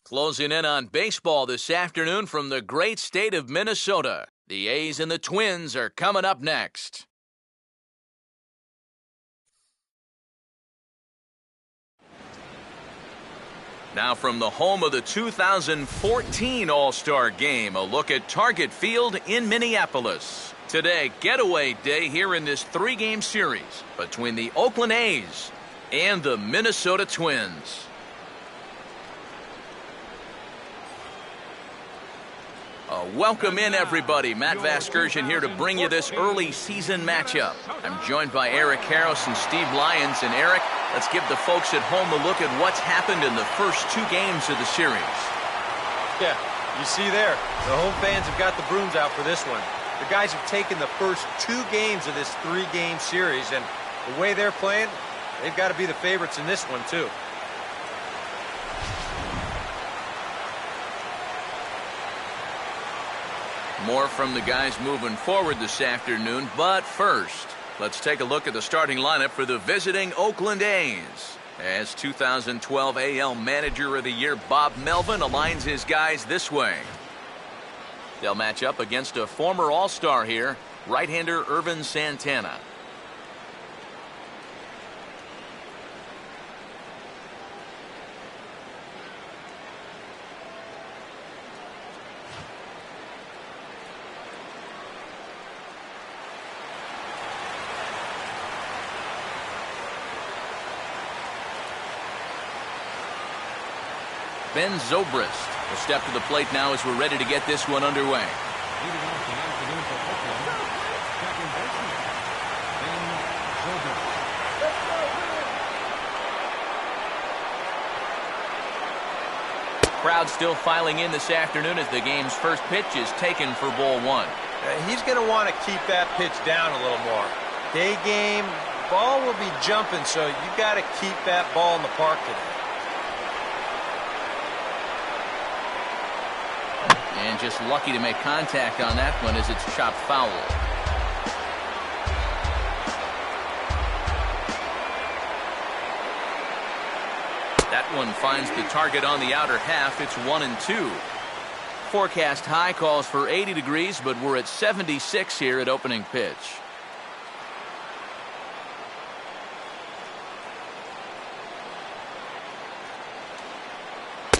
Closing in on baseball this afternoon from the great state of Minnesota. The A's and the Twins are coming up next. Now from the home of the 2014 All-Star Game, a look at Target Field in Minneapolis. Today, getaway day here in this three-game series between the Oakland A's and the Minnesota Twins. Welcome in, everybody. Matt Vasgersian here to bring you this early season matchup. I'm joined by Eric Harris and Steve Lyons. And Eric, let's give the folks at home a look at what's happened in the first two games of the series. Yeah, you see there, the home fans have got the brooms out for this one. The guys have taken the first two games of this three-game series, and the way they're playing, they've got to be the favorites in this one, too. More from the guys moving forward this afternoon, but first, let's take a look at the starting lineup for the visiting Oakland A's. As 2012 AL Manager of the Year Bob Melvin aligns his guys this way. They'll match up against a former All-Star here, right-hander Ervin Santana. Ben Zobrist will step to the plate now as we're ready to get this one underway. Crowd still filing in this afternoon as the game's first pitch is taken for ball one. He's going to want to keep that pitch down a little more. Day game, ball will be jumping, so you got to keep that ball in the park today. And just lucky to make contact on that one as it's chopped foul. That one finds the target on the outer half. It's 1-2. Forecast high calls for 80 degrees, but we're at 76 here at opening pitch.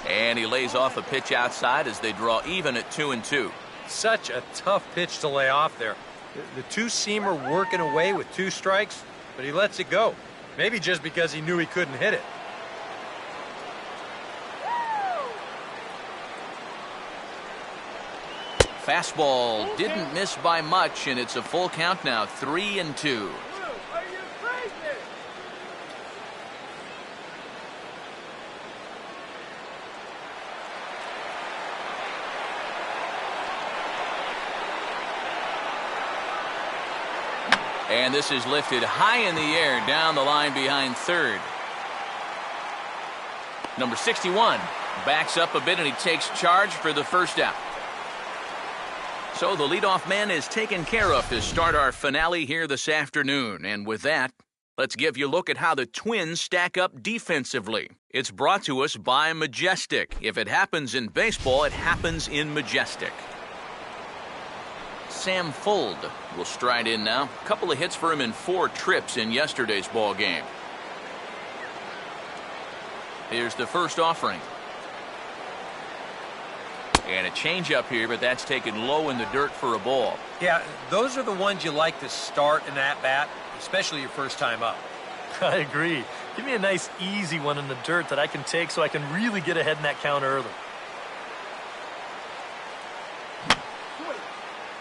And he lays off a pitch outside as they draw even at 2-2. Such a tough pitch to lay off there. The two-seamer working away with two strikes, but he lets it go. Maybe just because he knew he couldn't hit it. Fastball didn't miss by much, and it's a full count now, 3-2. And this is lifted high in the air down the line behind third. Number 61 backs up a bit and he takes charge for the first out. So the leadoff man is taken care of to start our finale here this afternoon. And with that, let's give you a look at how the Twins stack up defensively. It's brought to us by Majestic. If it happens in baseball, it happens in Majestic. Sam Fuld will stride in now. A couple of hits for him in 4 trips in yesterday's ball game. Here's the first offering. And a changeup here, but that's taken low in the dirt for a ball. Yeah, those are the ones you like to start an at-bat, especially your first time up. I agree. Give me a nice, easy one in the dirt that I can take so I can really get ahead in that count early.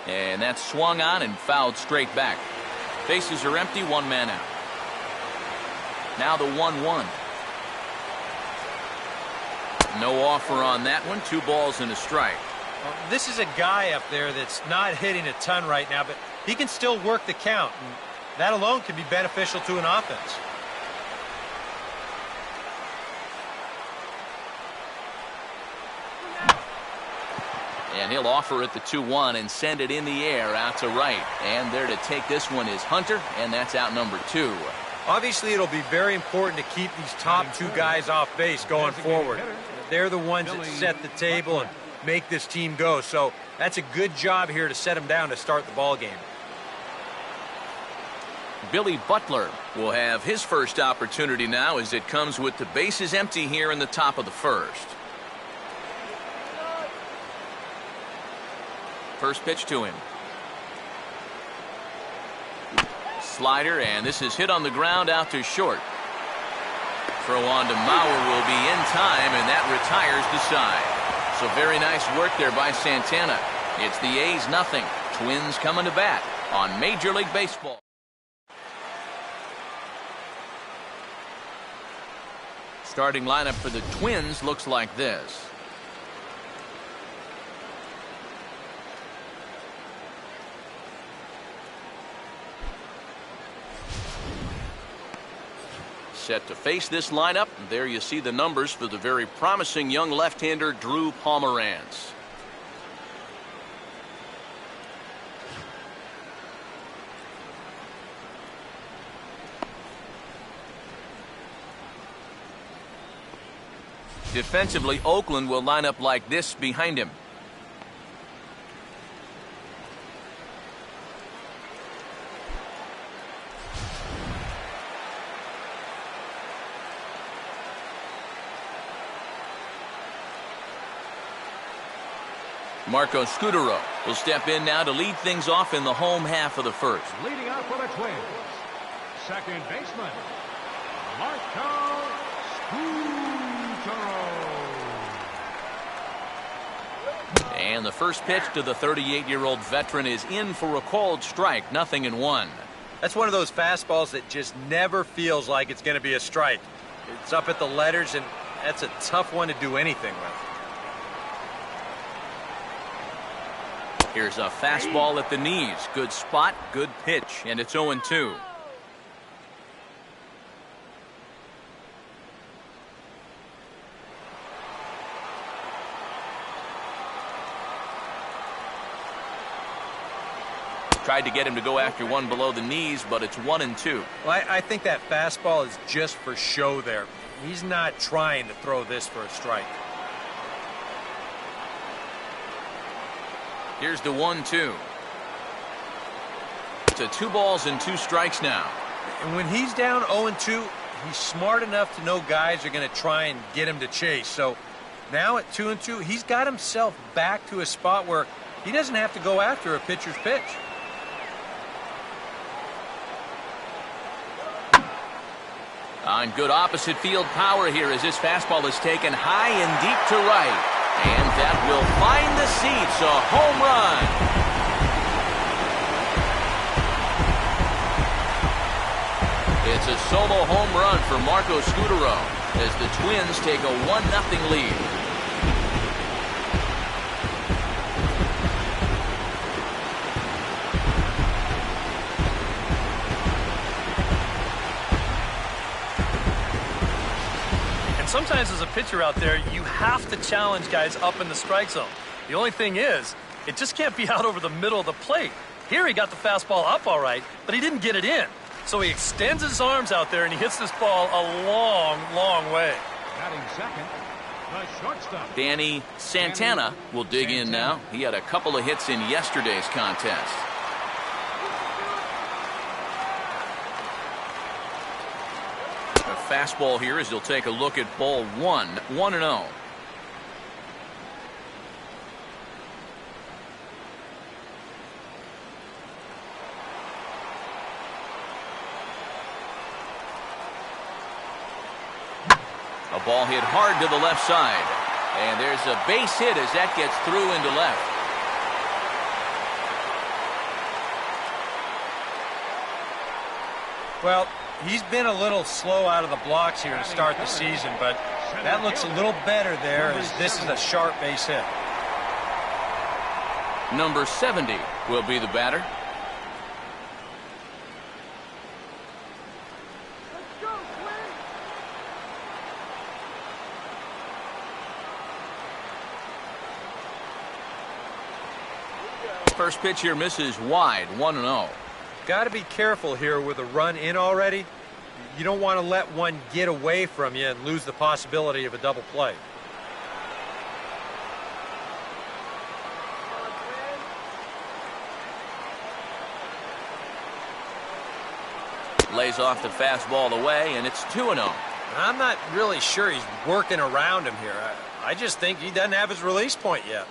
And that's swung on and fouled straight back. Bases are empty, one man out. Now the 1-1. No offer on that one, 2 balls and a strike. Well, this is a guy up there that's not hitting a ton right now, but he can still work the count. And that alone can be beneficial to an offense. And he'll offer it the 2-1 and send it in the air out to right. And there to take this one is Hunter, and that's out number 2. Obviously, it'll be very important to keep these top 2 guys off base going forward. they're the ones that set the table and make this team go. So that's a good job here to set them down to start the ball game. Billy Butler will have his first opportunity now as it comes with the bases empty here in the top of the first. First pitch to him. Slider, and this is hit on the ground out to short. Throw on to Mauer will be in time, and that retires the side. So very nice work there by Santana. It's the A's nothing. Twins coming to bat on Major League Baseball. Starting lineup for the Twins looks like this. Set to face this lineup. There you see the numbers for the very promising young left-hander Drew Pomeranz. Defensively, Oakland will line up like this behind him. Marco Scutaro will step in now to lead things off in the home half of the first. Leading off for the Twins, second baseman, Marco Scutaro. And the first pitch to the 38-year-old veteran is in for a called strike, 0-1. That's one of those fastballs that just never feels like it's going to be a strike. It's up at the letters, and that's a tough one to do anything with. Here's a fastball at the knees. Good spot, good pitch, and it's 0-2. Tried to get him to go after one below the knees, but it's 1-2. Well, I think that fastball is just for show there. He's not trying to throw this for a strike. Here's the 1-2. To 2 balls and 2 strikes now. And when he's down 0-2, he's smart enough to know guys are going to try and get him to chase. So now at 2-2, he's got himself back to a spot where he doesn't have to go after a pitcher's pitch. On good opposite field power here as this fastball is taken high and deep to right. And that will find the seats, a home run. It's a solo home run for Marco Scutaro as the Twins take a 1-0 lead. Sometimes as a pitcher out there, you have to challenge guys up in the strike zone. The only thing is, it just can't be out over the middle of the plate. Here he got the fastball up all right, but he didn't get it in. So he extends his arms out there and he hits this ball a long, long way. Batting second, the shortstop. Danny Santana will dig in now. He had a couple of hits in yesterday's contest. Fastball here as he'll take a look at ball 1, 1-0. A ball hit hard to the left side. And there's a base hit as that gets through into left. Well, he's been a little slow out of the blocks here to start the season, but that looks a little better there as this is a sharp base hit. Number 70 will be the batter. First pitch here misses wide, 1-0. Got to be careful here with a run in already. You don't want to let one get away from you and lose the possibility of a double play. Lays off the fastball away, and it's 2-0. I'm not really sure he's working around him here. I just think he doesn't have his release point yet.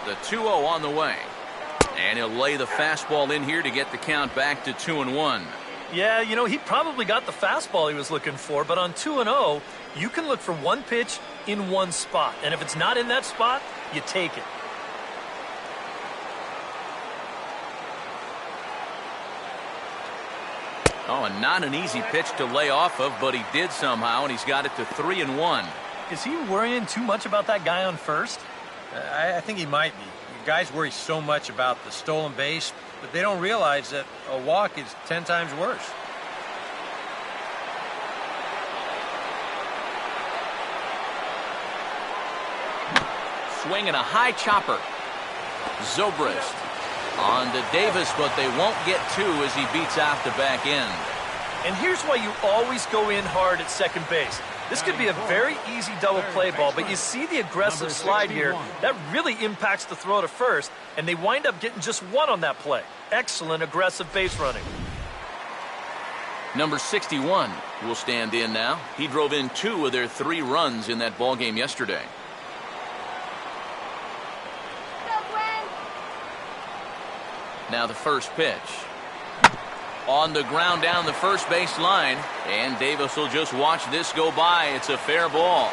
The 2-0 on the way. And he'll lay the fastball in here to get the count back to 2-1. Yeah, you know, he probably got the fastball he was looking for, but on 2-0, you can look for one pitch in one spot. And if it's not in that spot, you take it. Oh, and not an easy pitch to lay off of, but he did somehow, and he's got it to 3-1. Is he worrying too much about that guy on first? I think he might be. Guys worry so much about the stolen base, but they don't realize that a walk is 10 times worse. Swinging a high chopper. Zobrist on to Davis, but they won't get two as he beats out the back end. And here's why you always go in hard at second base. This could be a very easy double play ball, but you see the aggressive slide here. That really impacts the throw to first, and they wind up getting just one on that play. Excellent aggressive base running. Number 61 will stand in now. He drove in 2 of their 3 runs in that ball game yesterday. Now the first pitch. On the ground down the first base line, and Davis will just watch this go by. It's a fair ball.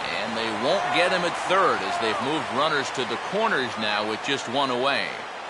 And they won't get him at third as they've moved runners to the corners now with just 1 away.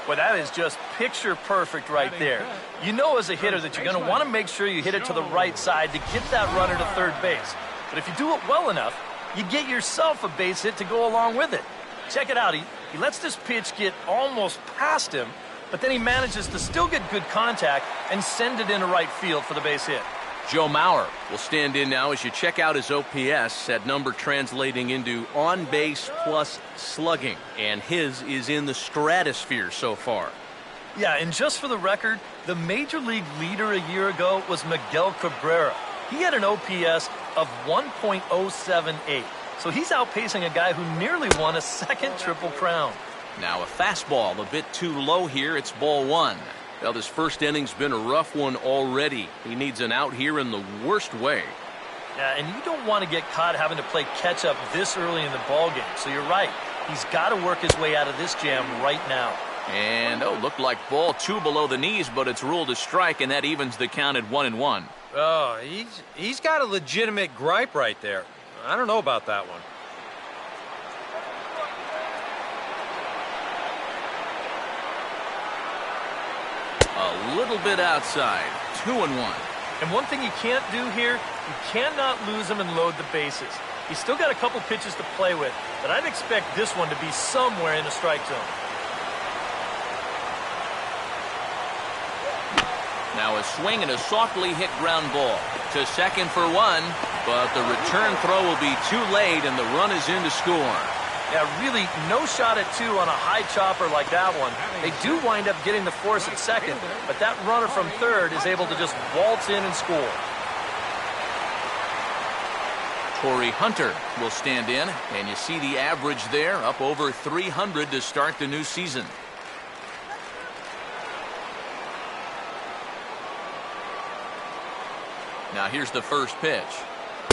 Well, that is just picture perfect right there. You know as a hitter that you're going to want to make sure you hit it to the right side to get that runner to third base. But if you do it well enough, you get yourself a base hit to go along with it. Check it out. He lets this pitch get almost past him, but then he manages to still get good contact and send it into right field for the base hit. Joe Mauer will stand in now as you check out his OPS, that number translating into on base plus slugging, and his is in the stratosphere so far. Yeah, and just for the record, the major league leader a year ago was Miguel Cabrera. He had an OPS of 1.078, so he's outpacing a guy who nearly won a second Triple Crown. Now a fastball a bit too low here. It's ball 1. Well, this first inning's been a rough one already. He needs an out here in the worst way. Yeah, and you don't want to get caught having to play catch up this early in the ball game. So you're right. He's got to work his way out of this jam right now. And looked like ball 2 below the knees, but it's ruled a strike, and that evens the count at 1-1. Oh, he's got a legitimate gripe right there. I don't know about that one. A little bit outside. 2-1. And one thing you can't do here, you cannot lose him and load the bases. He's still got a couple pitches to play with, but I'd expect this one to be somewhere in the strike zone. Now a swing and a softly hit ground ball to second for 1, but the return throw will be too late and the run is in to score. Yeah, really no shot at 2 on a high chopper like that one. They do wind up getting the force at second, but that runner from third is able to just waltz in and score. Torrey Hunter will stand in, and you see the average there, up over 300 to start the new season. Now here's the first pitch.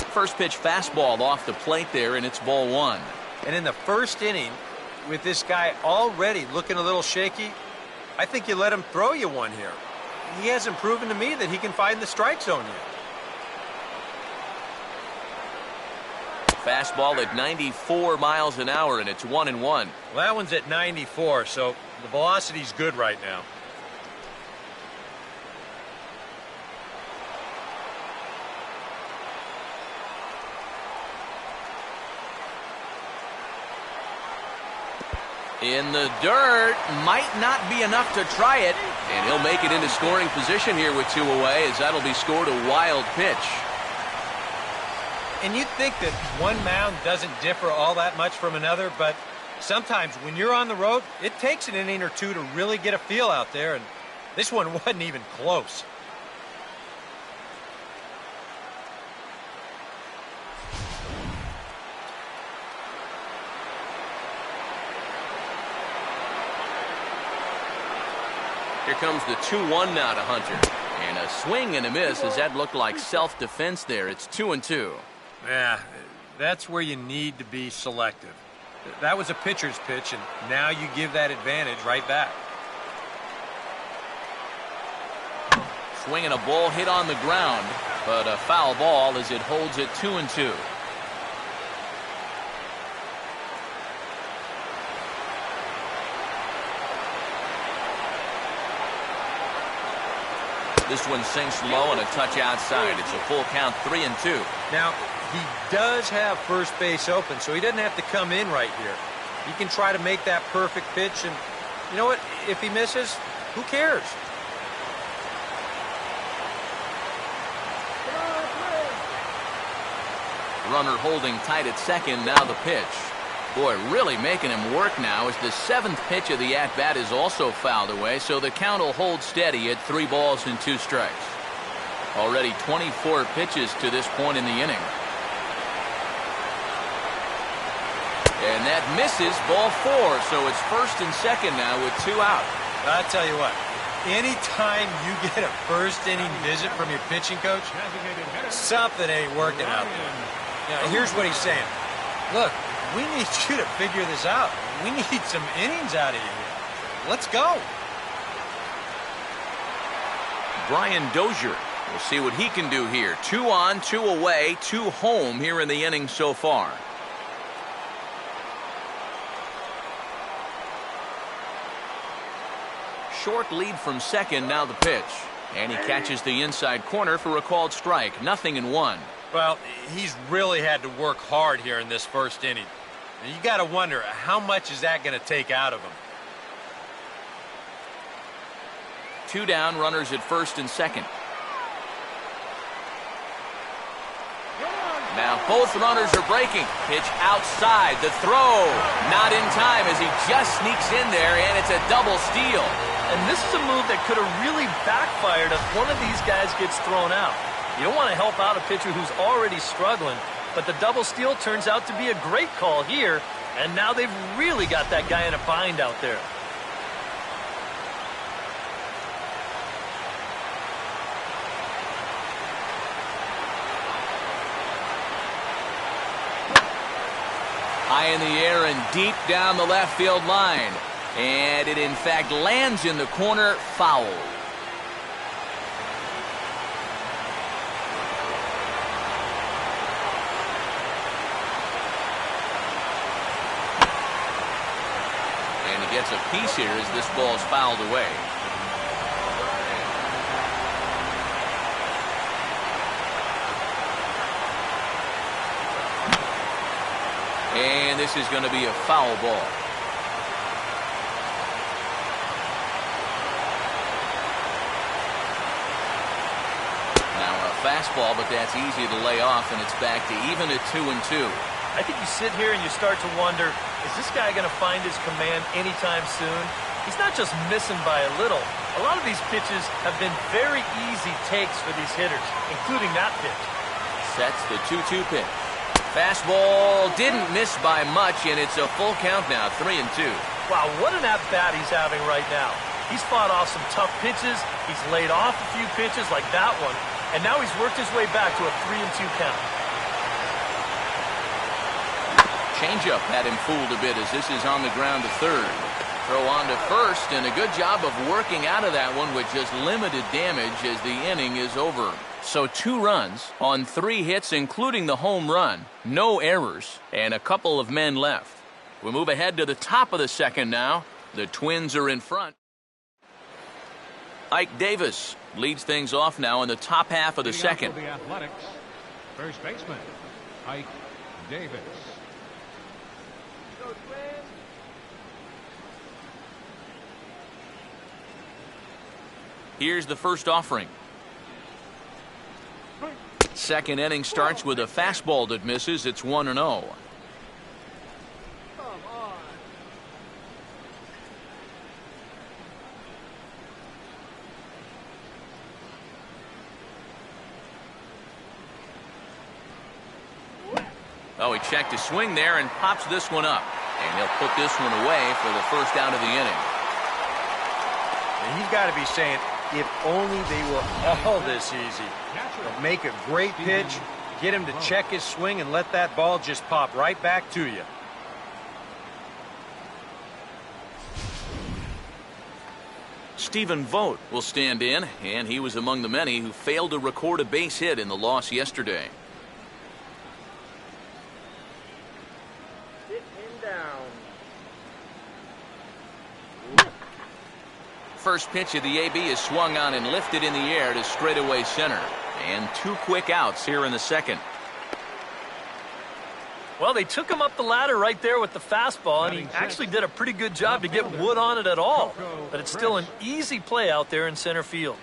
First pitch fastball off the plate there, and it's ball 1. And in the first inning, with this guy already looking a little shaky, I think you let him throw you one here. He hasn't proven to me that he can find the strike zone yet. Fastball at 94 miles an hour, and it's 1-1. Well, that one's at 94, so the velocity's good right now. In the dirt, might not be enough to try it, and he'll make it into scoring position here with 2 away, as that'll be scored a wild pitch. And you'd think that one mound doesn't differ all that much from another, but sometimes when you're on the road, it takes an inning or 2 to really get a feel out there, and this one wasn't even close. Here comes the 2-1 now to Hunter. And a swing and a miss as that looked like self-defense there. It's 2-2. Yeah, that's where you need to be selective. That was a pitcher's pitch, and now you give that advantage right back. Swinging a ball hit on the ground, but a foul ball as it holds it 2-2. This one sinks low and a touch outside. It's a full count, 3-2. Now, he does have first base open, so he doesn't have to come in right here. He can try to make that perfect pitch, and you know what? If he misses, who cares? Runner holding tight at second, now the pitch. Boy, really making him work now as the 7th pitch of the at-bat is also fouled away, so the count will hold steady at 3 balls and 2 strikes. Already 24 pitches to this point in the inning. And that misses, ball 4, so it's first and second now with 2 out. I'll tell you what, anytime you get a first inning visit from your pitching coach, something ain't working out there. Now, here's what he's saying. Look, we need you to figure this out. We need some innings out of you here. Let's go. Brian Dozier. We'll see what he can do here. 2 on, 2 away, 2 home here in the inning so far. Short lead from second, now the pitch. And he catches the inside corner for a called strike. 0-1. Well, he's really had to work hard here in this first inning. And you got to wonder, how much is that going to take out of him? 2 down, runners at first and second. Now both runners are breaking. Pitch outside. The throw not in time as he just sneaks in there, and it's a double steal. And this is a move that could have really backfired if one of these guys gets thrown out. You don't want to help out a pitcher who's already struggling, but the double steal turns out to be a great call here, and now they've really got that guy in a bind out there. High in the air and deep down the left field line. And it, in fact, lands in the corner, foul. And he gets a piece here as this ball's fouled away. And this is going to be a foul ball. Fastball, but that's easy to lay off, and it's back to even at 2-2. I think you sit here and you start to wonder, is this guy going to find his command anytime soon? He's not just missing by a little. A lot of these pitches have been very easy takes for these hitters, including that pitch. Sets the 2-2 pitch. Fastball didn't miss by much, and it's a full count now, 3-2. Wow, what an at-bat he's having right now. He's fought off some tough pitches. He's laid off a few pitches like that one. And now he's worked his way back to a 3-2 count. Changeup had him fooled a bit as this is on the ground to third. Throw on to first, and a good job of working out of that one with just limited damage as the inning is over. So 2 runs on 3 hits, including the home run. No errors, and a couple of men left. We move ahead to the top of the second now. The Twins are in front. Ike Davis leads things off now in the top half of the second. The Athletics, first baseman, Ike Davis. Here's the first offering. Second inning starts with a fastball that misses. It's 1-0. Oh, he checked his swing there and pops this one up. And he'll put this one away for the first out of the inning. And he's got to be saying, if only they were all this easy. But make a great pitch, get him to check his swing, and let that ball just pop right back to you. Stephen Vogt will stand in, and he was among the many who failed to record a base hit in the loss yesterday. First pitch of the AB is swung on and lifted in the air to straightaway center. And 2 quick outs here in the second. Well, they took him up the ladder right there with the fastball, and he actually did a pretty good job to get wood on it at all. But it's still an easy play out there in center field.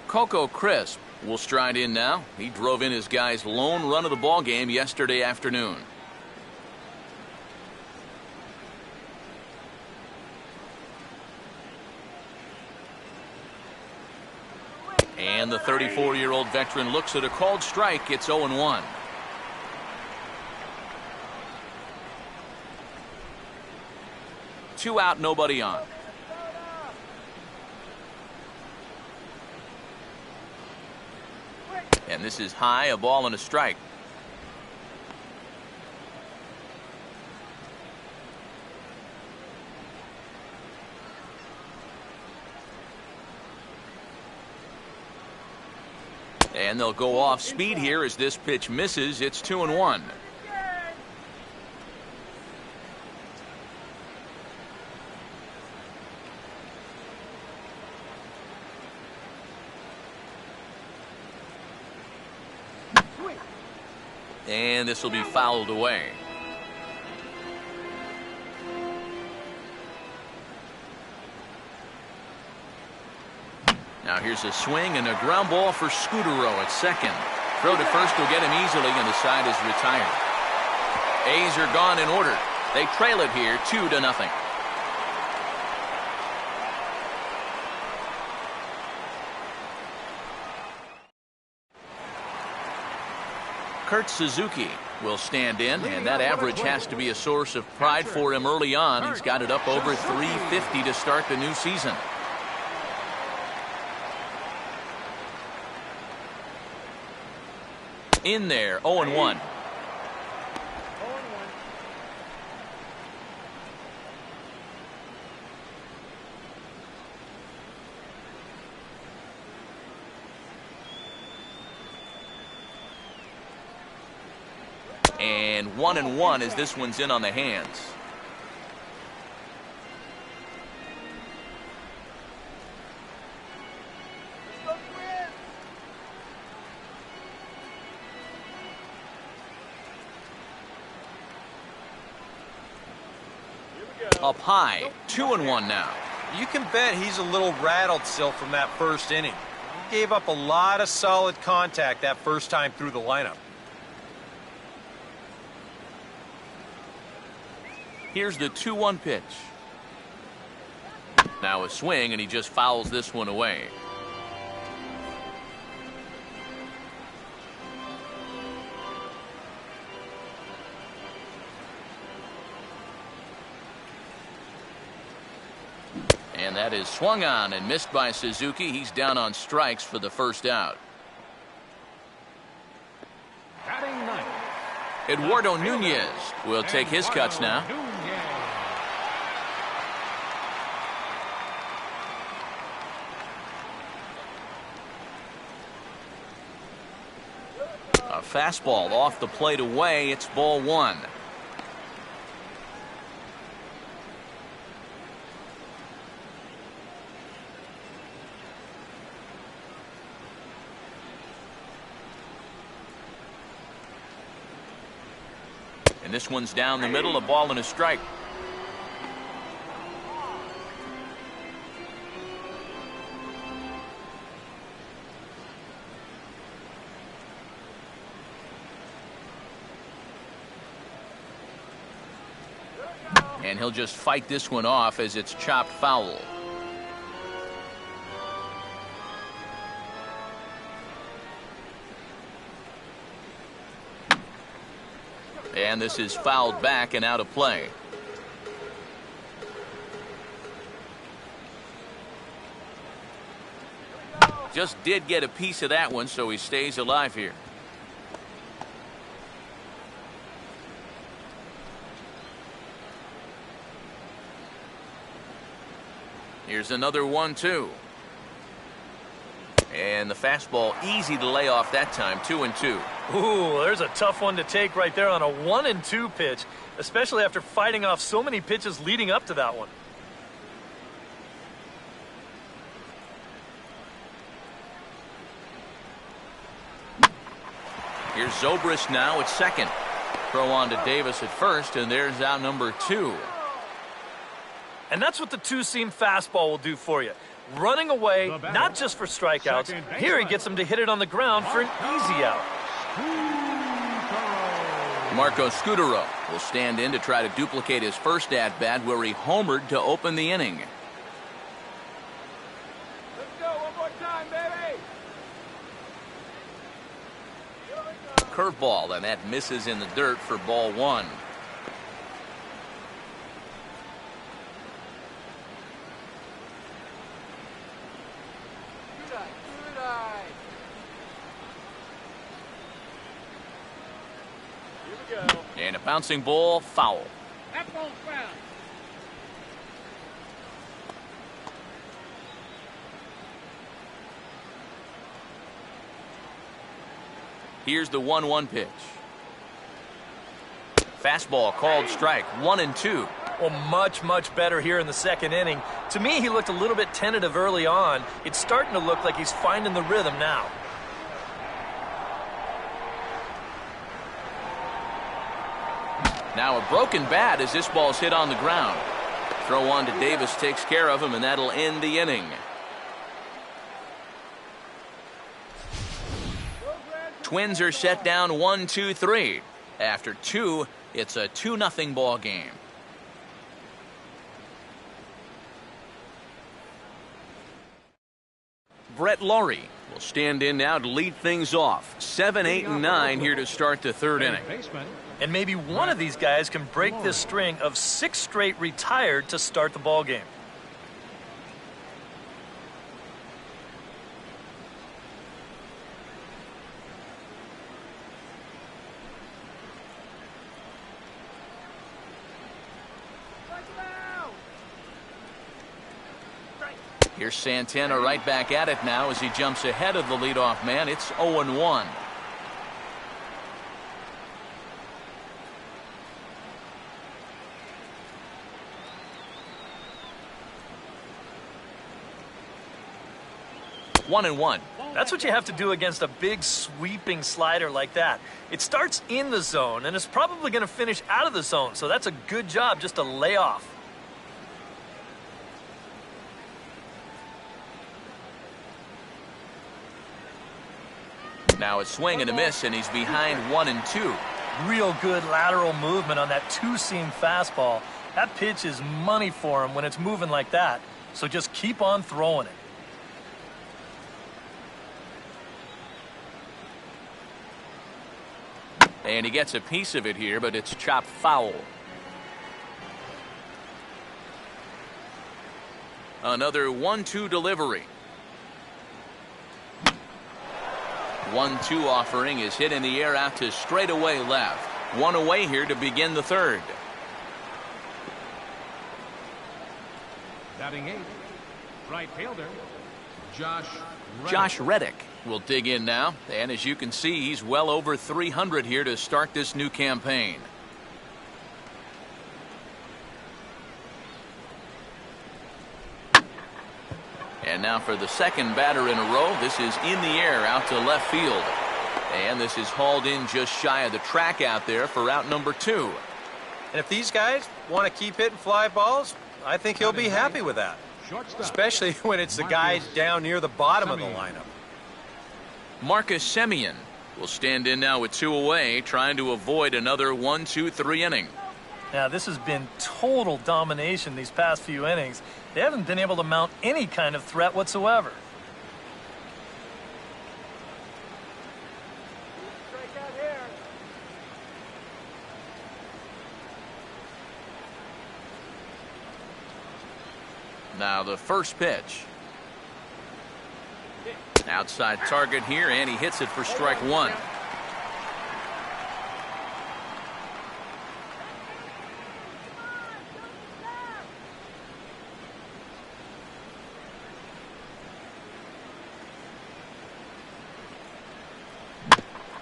Coco Crisp will stride in now. He drove in his guy's lone run of the ball game yesterday afternoon. And the 34-year-old veteran looks at a called strike. It's 0-1. Two out, nobody on. And this is high, a ball and a strike. And they'll go off speed here as this pitch misses. It's 2-1. And this will be fouled away. Now here's a swing and a ground ball for Scutaro at second. Throw to first will get him easily, and the side is retired. A's are gone in order. They trail it here 2-0. Kurt Suzuki will stand in, and that average has to be a source of pride for him early on. He's got it up over 350 to start the new season. In there, 0-1. And 1-1 as this one's in on the hands. Up high, 2-1 now. You can bet he's a little rattled still from that first inning. He gave up a lot of solid contact that first time through the lineup. Here's the 2-1 pitch. Now a swing, and he just fouls this one away. And that is swung on and missed by Suzuki. He's down on strikes for the first out. Batting ninth, Eduardo Nunez will take his cuts now. A fastball off the plate away. It's ball one. And this one's down the middle, a ball and a strike. And he'll just fight this one off as it's chopped foul. And this is fouled back and out of play. just did get a piece of that one, so he stays alive here. Here's another 1-2. And the fastball easy to lay off that time, 2-2. Ooh, there's a tough one to take right there on a 1-2 pitch, especially after fighting off so many pitches leading up to that one. Here's Zobrist now at second. Throw on to Davis at first, and there's out number 2. And that's what the two-seam fastball will do for you. Running away, not just for strikeouts. Here he gets him to hit it on the ground for an easy out. Marco Scutaro will stand in to try to duplicate his first at-bat where he homered to open the inning. Let's go, one more time, baby! Curveball, and that misses in the dirt for ball 1. And a bouncing ball, foul. That ball's foul. Here's the 1-1 pitch. Fastball called strike, 1-2. Well, much better here in the second inning. To me, he looked a little bit tentative early on. It's starting to look like he's finding the rhythm now. Now a broken bat as this ball's hit on the ground. Throw on to Davis takes care of him, and that'll end the inning. Twins are set down 1-2-3. After 2, it's a 2-0 ball game. Brett Laurie will stand in now to lead things off. 7, 8, and 9 here to start the third inning. And maybe one of these guys can break this string of 6 straight retired to start the ball game. Here's Santana right back at it now as he jumps ahead of the leadoff man. It's 0-1. One and one. That's what you have to do against a big sweeping slider like that. It starts in the zone and it's probably going to finish out of the zone, so that's a good job just to lay off. Now a swing and a miss, and he's behind 1-2. Real good lateral movement on that two-seam fastball. That pitch is money for him when it's moving like that, so just keep on throwing it. And he gets a piece of it here, but it's chopped foul. Another 1-2 delivery. 1-2 offering is hit in the air out to straightaway left. One away here to begin the third. Batting 8, right fielder, Josh Reddick will dig in now, and as you can see, he's well over 300 here to start this new campaign. And now for the second batter in a row. This is in the air out to left field. And this is hauled in just shy of the track out there for out number 2. And if these guys want to keep hitting fly balls, I think he'll be happy with that. Especially when it's the guys down near the bottom of the lineup. Marcus Semien will stand in now with 2 away, trying to avoid another 1-2-3 inning. Now, this has been total domination these past few innings. They haven't been able to mount any kind of threat whatsoever. Now the first pitch. Outside target here, and he hits it for strike one.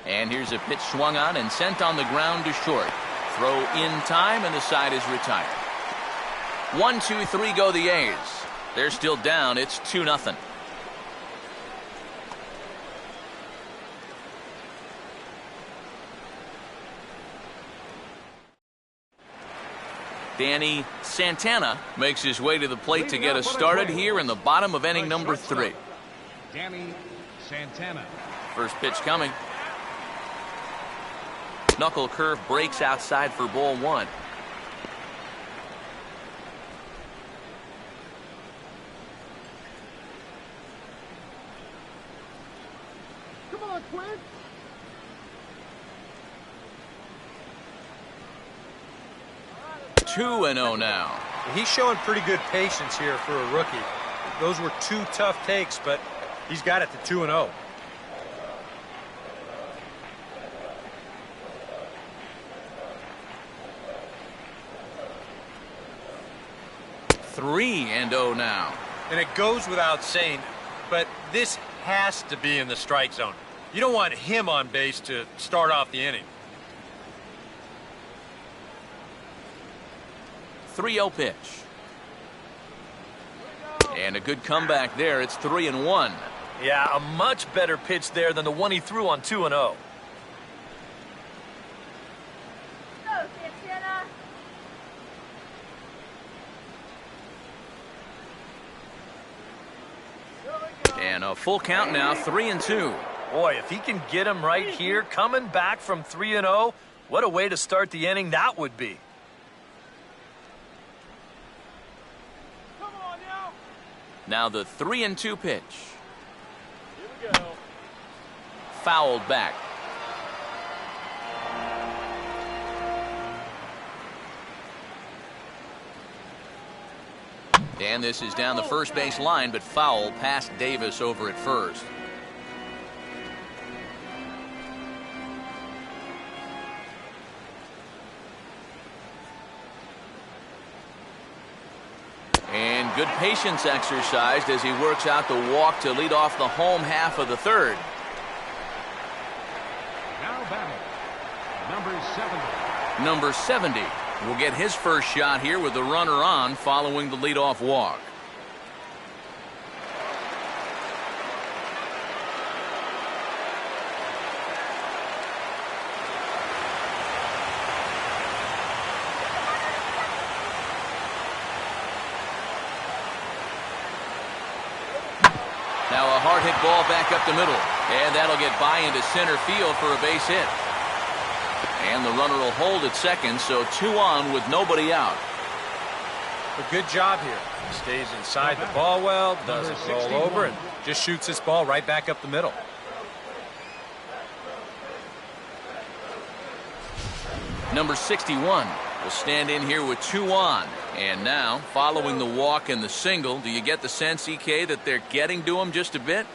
And here's a pitch swung on and sent on the ground to short. Throw in time, and the side is retired. 1, 2, 3 go the A's. They're still down. It's 2-0. Danny Santana makes his way to the plate to get us started here in the bottom of inning number 3. Danny Santana. First pitch coming. Knuckle curve breaks outside for ball 1. Come on, Quinn. Two and 0 now. He's showing pretty good patience here for a rookie. Those were 2 tough takes, but he's got it to 2-0. Three and 0 now. And it goes without saying, but this has to be in the strike zone. You don't want him on base to start off the inning. 3-0 pitch. And a good comeback there. It's 3-1. Yeah, a much better pitch there than the one he threw on 2-0. And a full count now, 3-2. Boy, if he can get him right here, coming back from 3-0, what a way to start the inning that would be. Come on now. Now the 3-2 pitch. Here we go. Fouled back. And this is down the first base line, but foul past Davis over at first. And good patience exercised as he works out the walk to lead off the home half of the third. Now batting, number 70. Number 70 will get his first shot here with the runner on following the leadoff walk. Now a hard hit ball back up the middle, and that'll get by into center field for a base hit. And the runner will hold at second, so 2 on with nobody out. A good job here. He stays inside the ball well, doesn't roll over, and just shoots this ball right back up the middle. Number 61 will stand in here with 2 on. And now, following the walk and the single, do you get the sense, EK, that they're getting to him just a bit?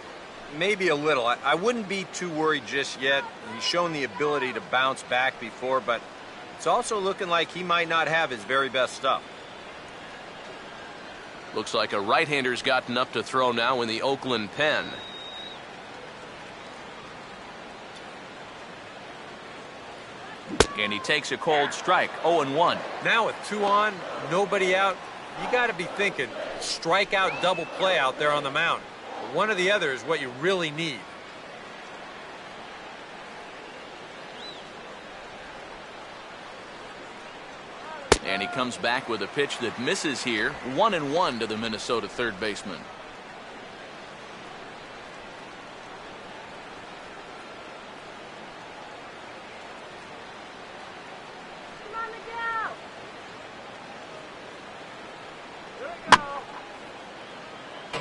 Maybe a little. I wouldn't be too worried just yet. He's shown the ability to bounce back before, but it's also looking like he might not have his very best stuff. Looks like a right-hander's gotten up to throw now in the Oakland pen. And he takes a cold strike, 0-1. Now with 2 on, nobody out, you got to be thinking strikeout double play out there on the mound. One or the other is what you really need. And he comes back with a pitch that misses here, 1-1 to the Minnesota third baseman.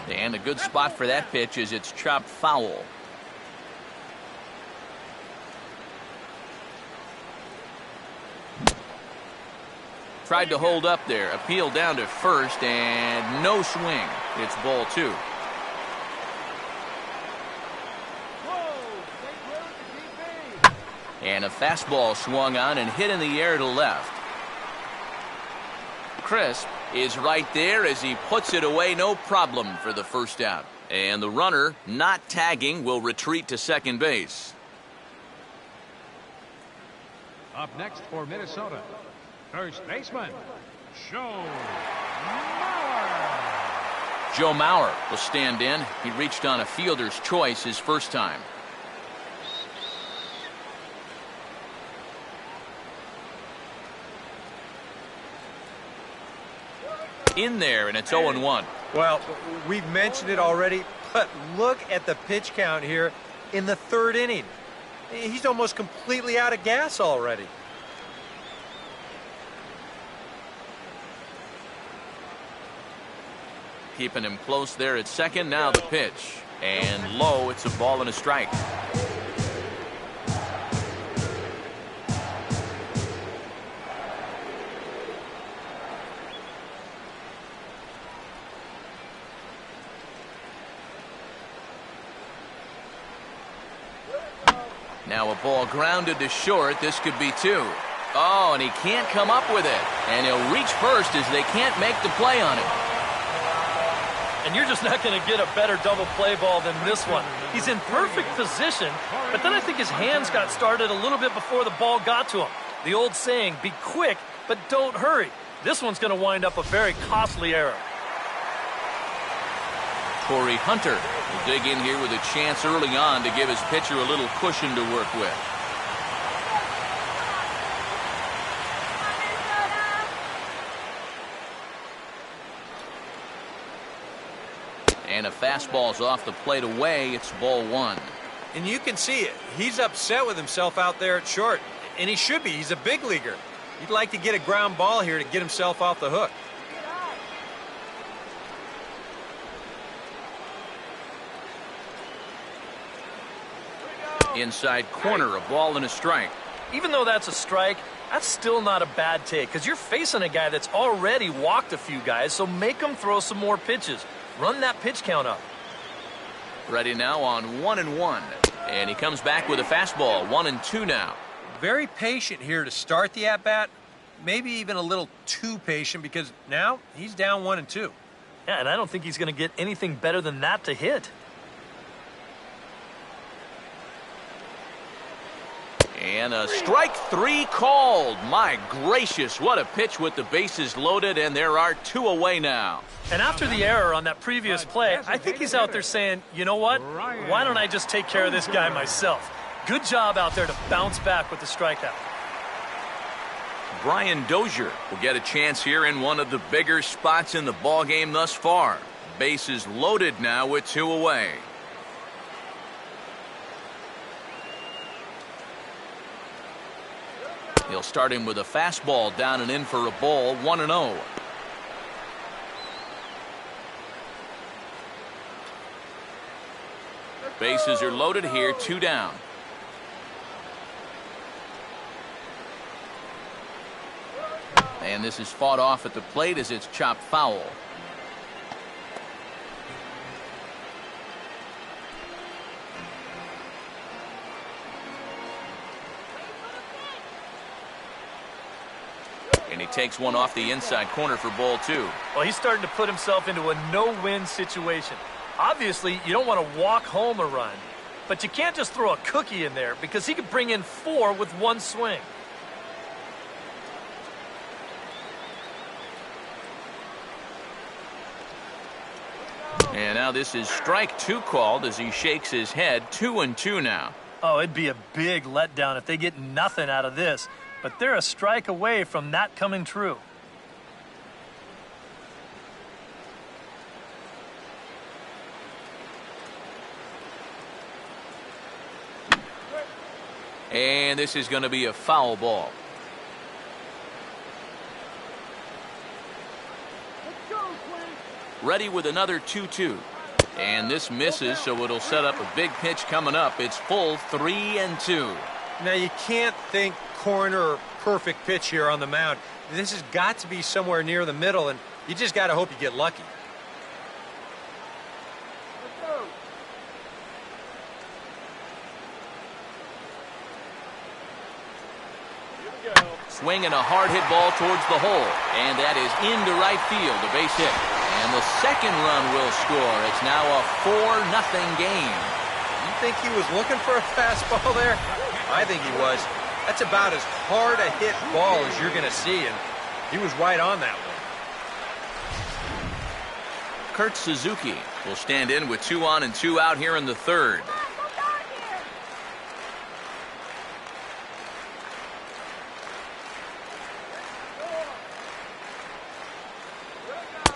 And a good spot for that pitch is it's chopped foul. Tried to hold up there, appealed down to first, and no swing. It's ball 2. And a fastball swung on and hit in the air to left. Crisp is right there as he puts it away, no problem for the first out. And the runner, not tagging, will retreat to second base. Up next for Minnesota, first baseman, Joe Mauer. Joe Mauer will stand in. He reached on a fielder's choice his first time. In there, and it's 0-1. Well, we've mentioned it already, but look at the pitch count here in the third inning. He's almost completely out of gas already. Keeping him close there at second. Now the pitch. And low, it's a ball and a strike. Now a ball grounded to short. This could be two. Oh, and he can't come up with it. And he'll reach first as they can't make the play on it. And you're just not going to get a better double play ball than this one. He's in perfect position, but then I think his hands got started a little bit before the ball got to him. The old saying, be quick, but don't hurry. This one's going to wind up a very costly error. Torrey Hunter will dig in here with a chance early on to give his pitcher a little cushion to work with. And a fastball's off the plate away. It's ball one. And you can see it. He's upset with himself out there at short. And he should be. He's a big leaguer. He'd like to get a ground ball here to get himself off the hook. Inside corner, a ball and a strike. Even though that's a strike, that's still not a bad take because you're facing a guy that's already walked a few guys, so make him throw some more pitches. Run that pitch count up. Ready now on 1-1. And he comes back with a fastball. 1-2 now. Very patient here to start the at-bat. Maybe even a little too patient because now he's down 1-2. Yeah, and I don't think he's going to get anything better than that to hit. And a strike three called. My gracious, what a pitch with the bases loaded, and there are two away now. And after the error on that previous play, I think he's out there saying, you know what? Why don't I just take care of this guy myself? Good job out there to bounce back with the strikeout. Brian Dozier will get a chance here in one of the bigger spots in the ballgame thus far. Bases loaded now with two away. He'll start him with a fastball down and in for a ball. 1-0. Bases are loaded here, two down. And this is fought off at the plate as it's chopped foul. And he takes one off the inside corner for ball two. Well, he's starting to put himself into a no-win situation. Obviously, you don't want to walk home a run, but you can't just throw a cookie in there because he could bring in 4 with one swing. And now this is strike two called as he shakes his head. 2-2 now. Oh, it'd be a big letdown if they get nothing out of this, but they're a strike away from that coming true. And this is going to be a foul ball. Ready with another 2-2. And this misses, so it'll set up a big pitch coming up. It's full 3-2. Now, you can't think corner or perfect pitch here on the mound. This has got to be somewhere near the middle, and you just got to hope you get lucky. Swinging a hard hit ball towards the hole, and that is into right field, a base hit. And the second run will score. It's now a 4-0 game. You think he was looking for a fastball there? I think he was. That's about as hard a hit ball as you're going to see, and he was right on that one. Kurt Suzuki will stand in with 2 on and 2 out here in the third.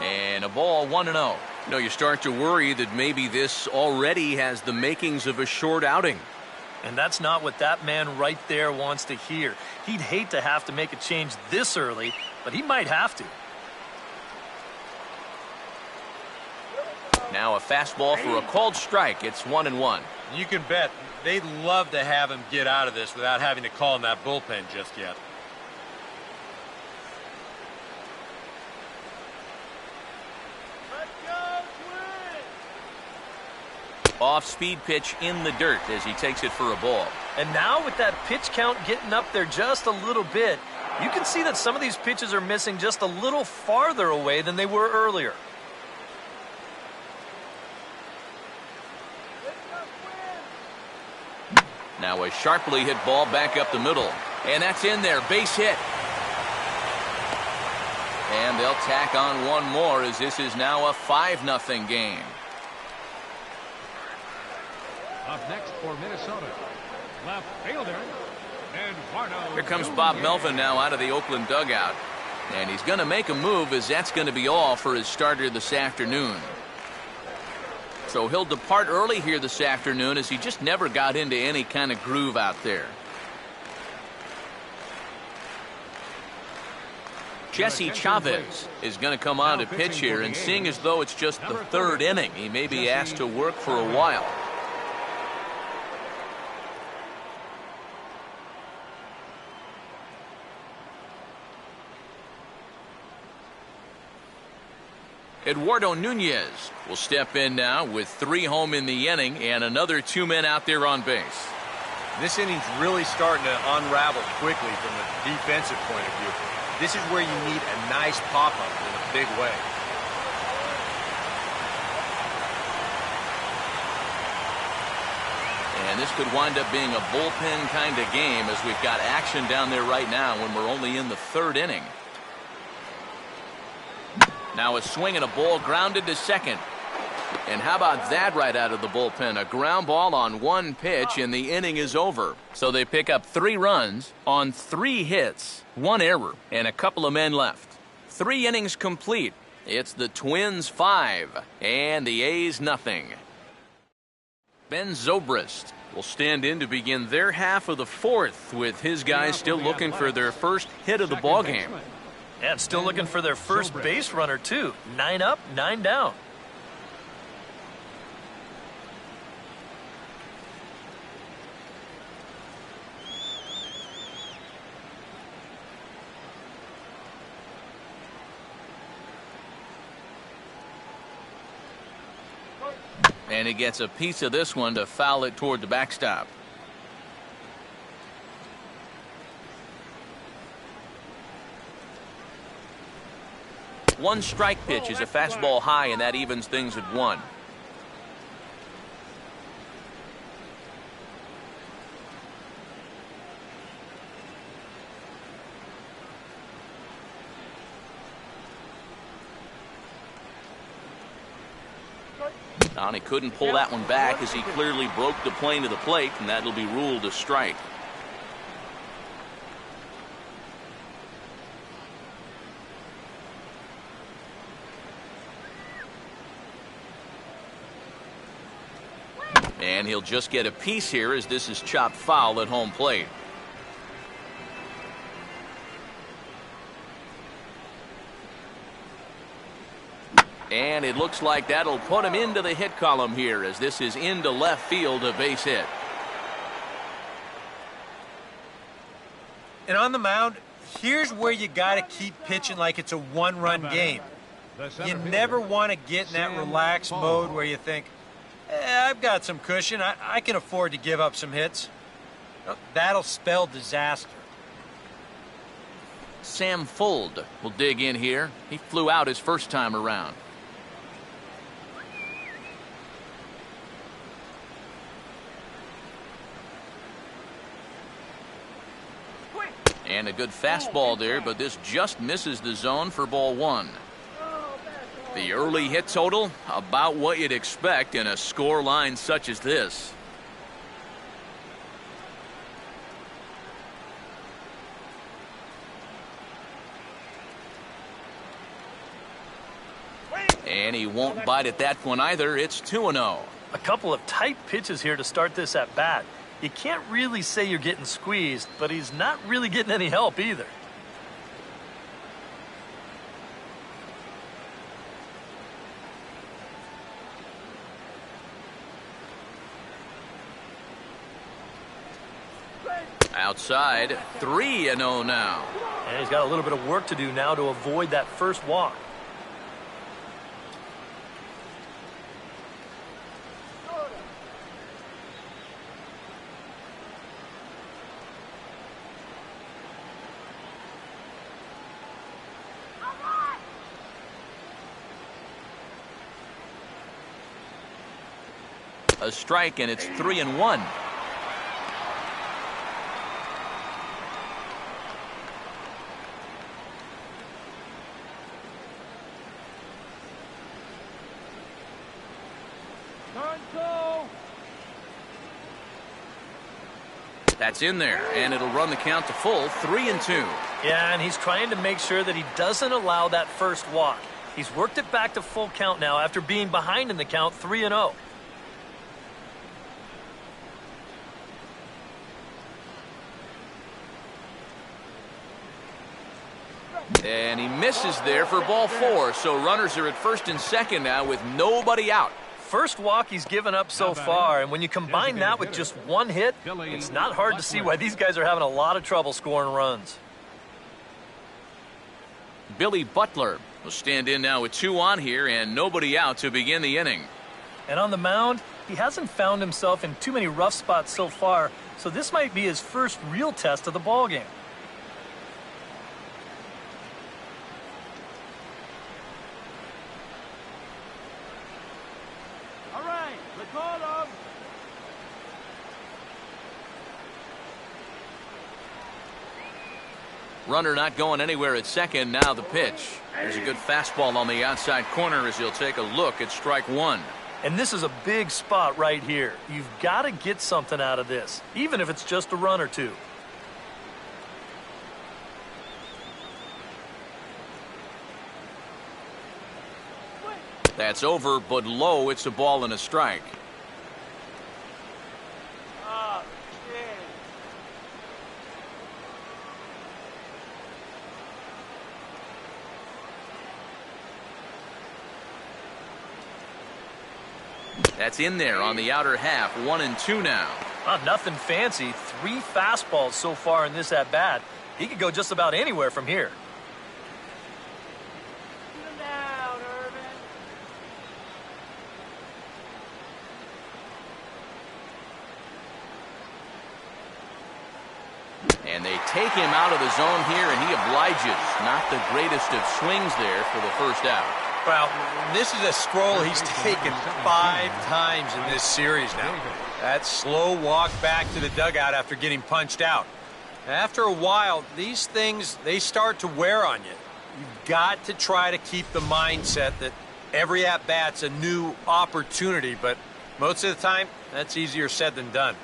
And a ball 1-0. You know, you start to worry that maybe this already has the makings of a short outing. And that's not what that man right there wants to hear. He'd hate to have to make a change this early, but he might have to. Now a fastball for a called strike. It's 1-1. You can bet they'd love to have him get out of this without having to call in that bullpen just yet. Off-speed pitch in the dirt as he takes it for a ball. And now with that pitch count getting up there just a little bit, you can see that some of these pitches are missing just a little farther away than they were earlier. Now a sharply hit ball back up the middle. And that's in there. Base hit. And they'll tack on one more as this is now a 5-0 game. Up next for Minnesota, left fielder, Eduardo. Here comes Bob Melvin now out of the Oakland dugout. And he's going to make a move as that's going to be all for his starter this afternoon. So he'll depart early here this afternoon as he just never got into any kind of groove out there. Jesse Chavez is going to come on to pitch here, and seeing as though it's just the third inning, he may be asked to work for a while. Eduardo Nunez will step in now with 3 home in the inning and another 2 men out there on base. This inning's really starting to unravel quickly from a defensive point of view. This is where you need a nice pop-up in a big way. And this could wind up being a bullpen kind of game as we've got action down there right now when we're only in the third inning. Now a swing and a ball grounded to second. And how about that right out of the bullpen? A ground ball on 1 pitch and the inning is over. So they pick up 3 runs on 3 hits, 1 error, and a couple of men left. 3 innings complete. It's the Twins 5 and the A's nothing. Ben Zobrist will stand in to begin their half of the 4th with his guys still looking for their first hit of the ballgame. And still looking for their first base runner, too. 9 up, 9 down. And he gets a piece of this one to foul it toward the backstop. One strike pitch is a fastball high, and that evens things at 1. And he couldn't pull that one back as he clearly broke the plane of the plate, and that'll be ruled a strike. And he'll just get a piece here as this is chopped foul at home plate. And it looks like that'll put him into the hit column here as this is into left field, a base hit. And on the mound, here's where you got to keep pitching like it's a 1-run game. You never want to get in that relaxed mode where you think, I've got some cushion. I can afford to give up some hits. That'll spell disaster. Sam Fuld will dig in here. He flew out his first time around. And a good fastball there, but this just misses the zone for ball one. The early hit total, about what you'd expect in a score line such as this. And he won't bite at that one either. It's 2-0. A couple of tight pitches here to start this at bat. You can't really say you're getting squeezed, but he's not really getting any help either. Outside, 3-0 now. And he's got a little bit of work to do now to avoid that first walk. A strike, and it's 3-1. That's in there, and it'll run the count to full, 3-2. Yeah, and he's trying to make sure that he doesn't allow that first walk. He's worked it back to full count now after being behind in the count, 3-0. And he misses there for ball four, so runners are at first and second now with nobody out. First walk he's given up so far, and when you combine that with just one hit, it's not hard to see why these guys are having a lot of trouble scoring runs. Billy Butler will stand in now with 2 on here and nobody out to begin the inning. And on the mound, he hasn't found himself in too many rough spots so far, so this might be his first real test of the ballgame. Runner not going anywhere at second. Now the pitch. There's a good fastball on the outside corner as he'll take a look at strike one. And this is a big spot right here. You've got to get something out of this, even if it's just a run or two. That's over, but low. It's a ball and a strike. That's in there on the outer half. 1-2 now. Nothing fancy. 3 fastballs so far in this at bat. He could go just about anywhere from here. And they take him out of the zone here, and he obliges. Not the greatest of swings there for the first out. Well, this is a stroll he's taken 5 times in this series now. That slow walk back to the dugout after getting punched out. After a while, these things, they start to wear on you. You've got to try to keep the mindset that every at-bat's a new opportunity, but most of the time, that's easier said than done.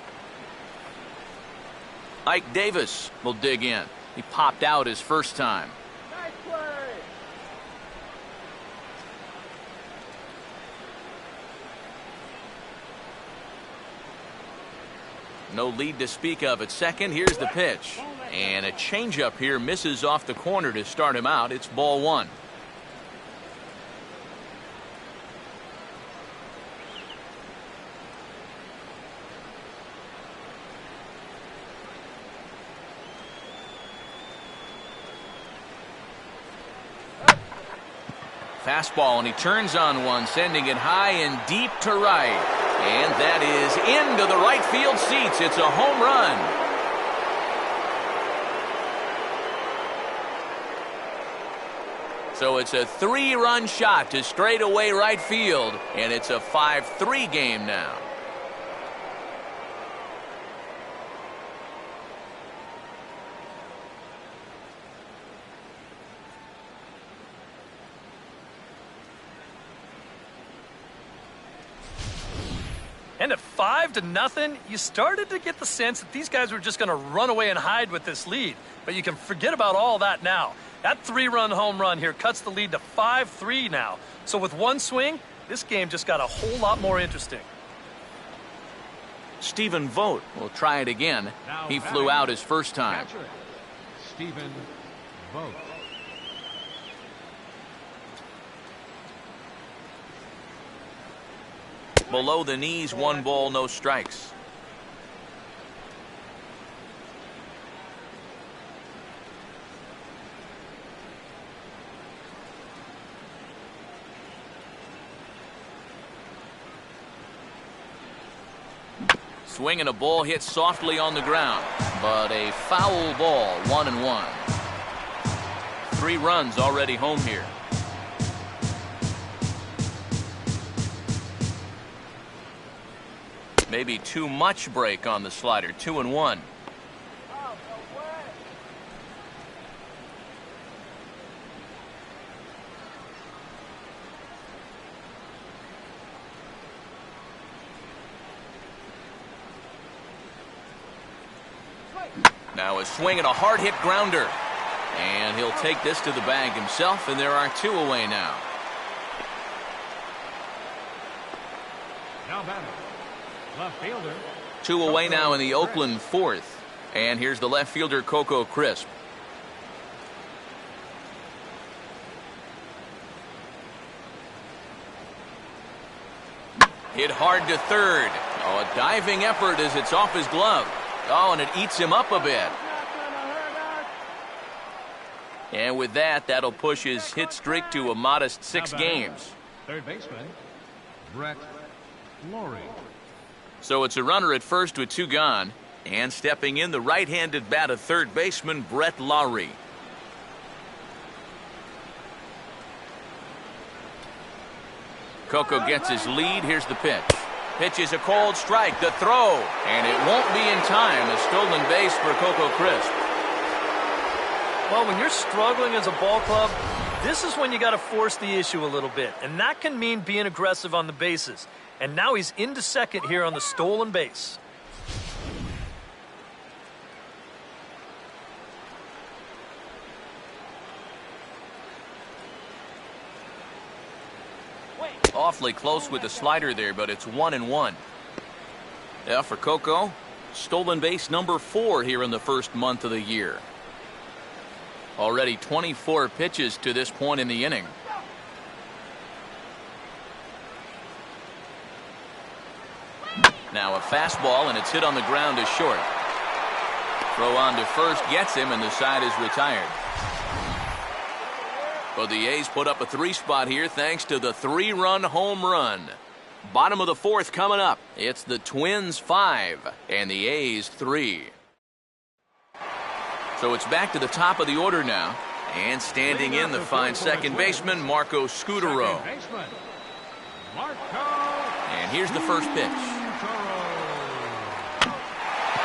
Ike Davis will dig in. He popped out his first time. Nice play. No lead to speak of at second. Here's the pitch. And a changeup here misses off the corner to start him out. It's ball one. Fastball, and he turns on one, sending it high and deep to right. And that is into the right field seats. It's a home run. So it's a 3-run shot to straightaway right field, and it's a 5-3 game now. And at 5-0, you started to get the sense that these guys were just going to run away and hide with this lead. But you can forget about all that now. That 3-run home run here cuts the lead to 5-3 now. So with one swing, this game just got a whole lot more interesting. Stephen Vogt will try it again. He flew out his first time. Catcher, Stephen Vogt. Below the knees, 1 ball, no strikes. Swing and a ball hit softly on the ground, but a foul ball, 1-1. 3 runs already home here. Maybe too much break on the slider. 2-1. Now a swing and a hard hit grounder. And he'll take this to the bag himself, and there are 2 away now. Now batting, left fielder. 2 away now in the Oakland 4th. And here's the left fielder, Coco Crisp. Hit hard to third. Oh, a diving effort as it's off his glove. Oh, and it eats him up a bit. And with that, that'll push his hit streak to a modest 6 games. Third baseman, Brett Lawrie. So it's a runner at first with 2 gone. And stepping in, the right-handed bat of third baseman, Brett Lawrie. Coco gets his lead. Here's the pitch. Pitch is a cold strike. The throw. And it won't be in time. A stolen base for Coco Crisp. Well, when you're struggling as a ball club, this is when you got to force the issue a little bit. And that can mean being aggressive on the bases. And now he's into second here on the stolen base. Awfully close with the slider there, but it's 1-1. Yeah, for Coco, stolen base number 4 here in the first month of the year. Already 24 pitches to this point in the inning. Now a fastball, and it's hit on the ground to short. Throw on to first gets him, and the side is retired. But the A's put up a 3-spot here thanks to the 3-run home run. Bottom of the 4th coming up. It's the Twins 5 and the A's 3. So it's back to the top of the order now. And standing in, the fine second baseman, Marco Scutaro. And here's the first pitch.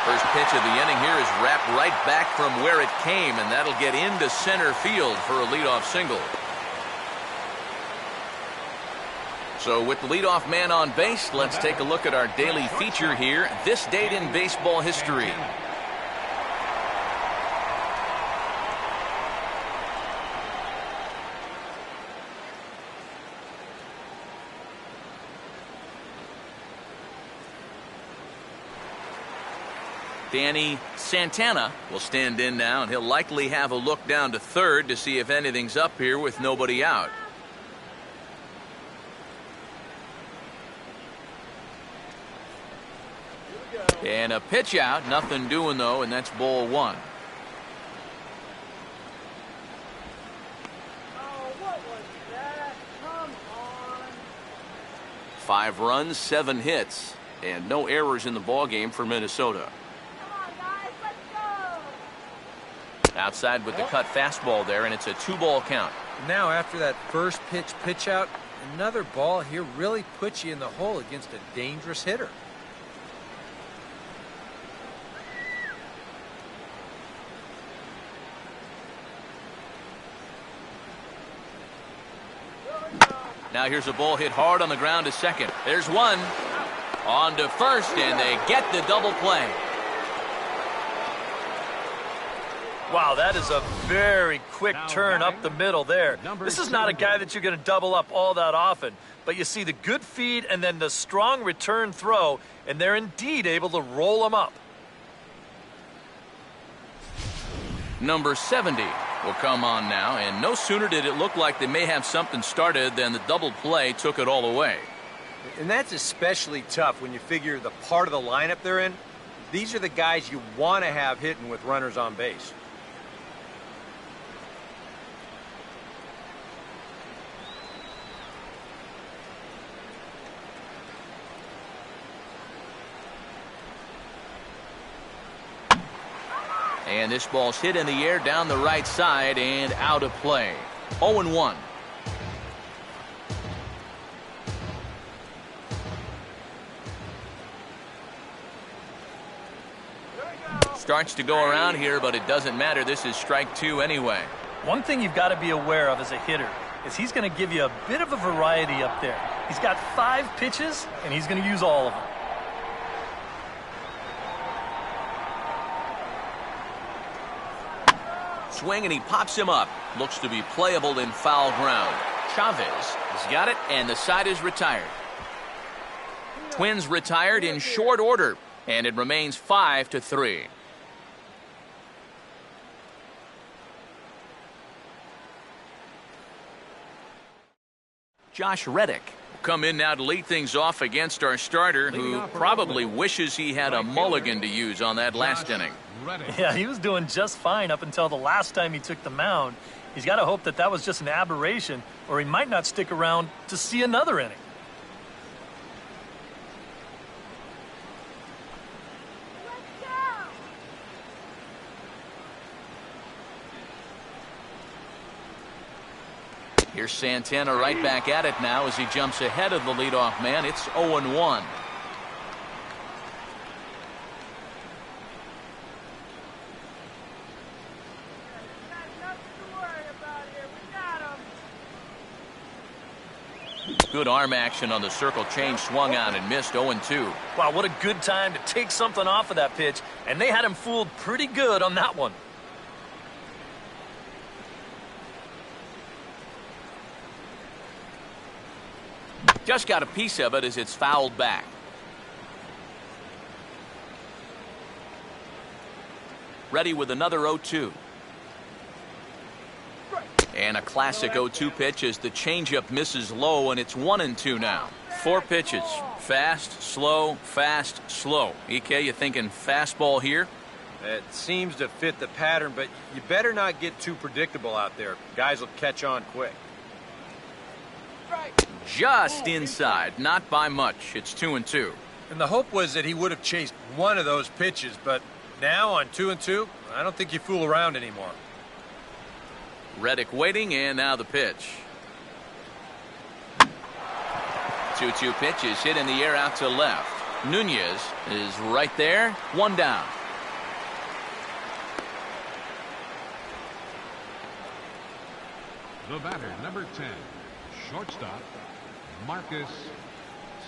First pitch of the inning here is wrapped right back from where it came, and that'll get into center field for a leadoff single. So with the leadoff man on base, let's take a look at our daily feature here. This date in baseball history. Danny Santana will stand in now, and he'll likely have a look down to third to see if anything's up here with nobody out. And a pitch out, nothing doing though, and that's ball 1. Oh, what was that? Come on. 5 runs, 7 hits, and no errors in the ballgame for Minnesota. Outside with the cut fastball there, and it's a 2-ball count. Now, after that first pitch out, another ball here really puts you in the hole against a dangerous hitter. Now here's a ball hit hard on the ground to second. There's one. On to first, and they get the double play. Wow, that is a very quick turn up the middle there. This is not a guy that you're going to double up all that often. But you see the good feed and then the strong return throw, and they're indeed able to roll him up. Number 70 will come on now, and no sooner did it look like they may have something started than the double play took it all away. And that's especially tough when you figure the part of the lineup they're in. These are the guys you want to have hitting with runners on base. And this ball's hit in the air down the right side and out of play. 0-1. Starts to go around here, but it doesn't matter. This is strike two anyway. One thing you've got to be aware of as a hitter is he's going to give you a bit of a variety up there. He's got 5 pitches, and he's going to use all of them. Swing, and he pops him up. Looks to be playable in foul ground. Chavez has got it, and the side is retired. Twins retired in short order, and it remains 5-3. Josh Reddick will come in now to lead things off against our starter, who probably wishes he had a mulligan to use on that last inning. Yeah, he was doing just fine up until the last time he took the mound. He's got to hope that that was just an aberration, or he might not stick around to see another inning. Here's Santana right back at it now as he jumps ahead of the leadoff man. It's 0-1. Good arm action on the circle change, swung on and missed. 0-2. Wow, what a good time to take something off of that pitch, and they had him fooled pretty good on that one. Just got a piece of it as it's fouled back. Ready with another 0-2. And a classic 0-2 pitch as the changeup misses low, and it's 1-2 now. 4 pitches. Fast, slow, fast, slow. EK, you thinking fastball here? It seems to fit the pattern, but you better not get too predictable out there. Guys will catch on quick. Just inside, not by much. It's 2-2. And the hope was that he would have chased one of those pitches, but now on 2-2, I don't think you fool around anymore. Reddick waiting, and now the pitch. 2-2 pitch is hit in the air out to left. Nunez is right there, 1 down. The batter, number 10, shortstop, Marcus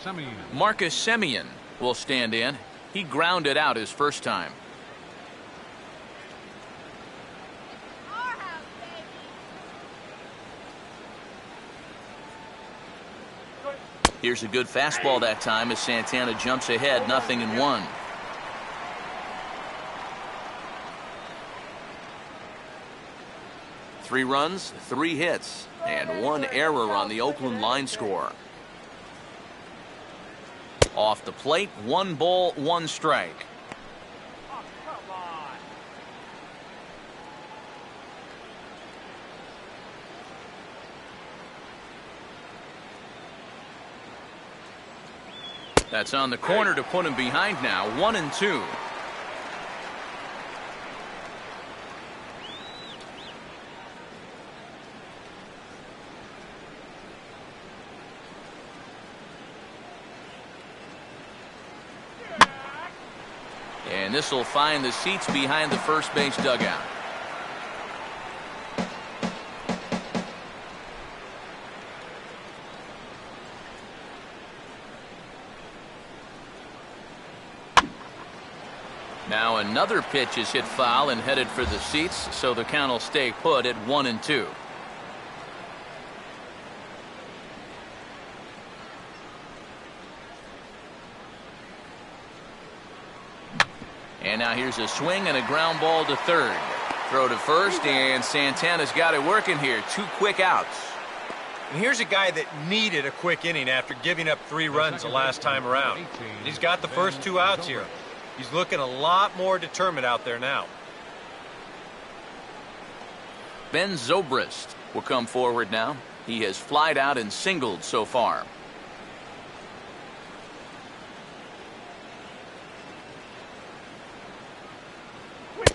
Semien. Marcus Semien will stand in. He grounded out his first time. Here's a good fastball that time as Santana jumps ahead, 0-1. Three runs, 3 hits, and 1 error on the Oakland line score. Off the plate, 1 ball, 1 strike. That's on the corner to put him behind now, 1-2. And this will find the seats behind the first base dugout. Now another pitch is hit foul and headed for the seats, so the count will stay put at 1-2. And now here's a swing and a ground ball to third. Throw to first, and Santana's got it working here. 2 quick outs. And here's a guy that needed a quick inning after giving up 3 runs the last time around. He's got the first 2 outs here. He's looking a lot more determined out there now. Ben Zobrist will come forward now. He has flied out and singled so far.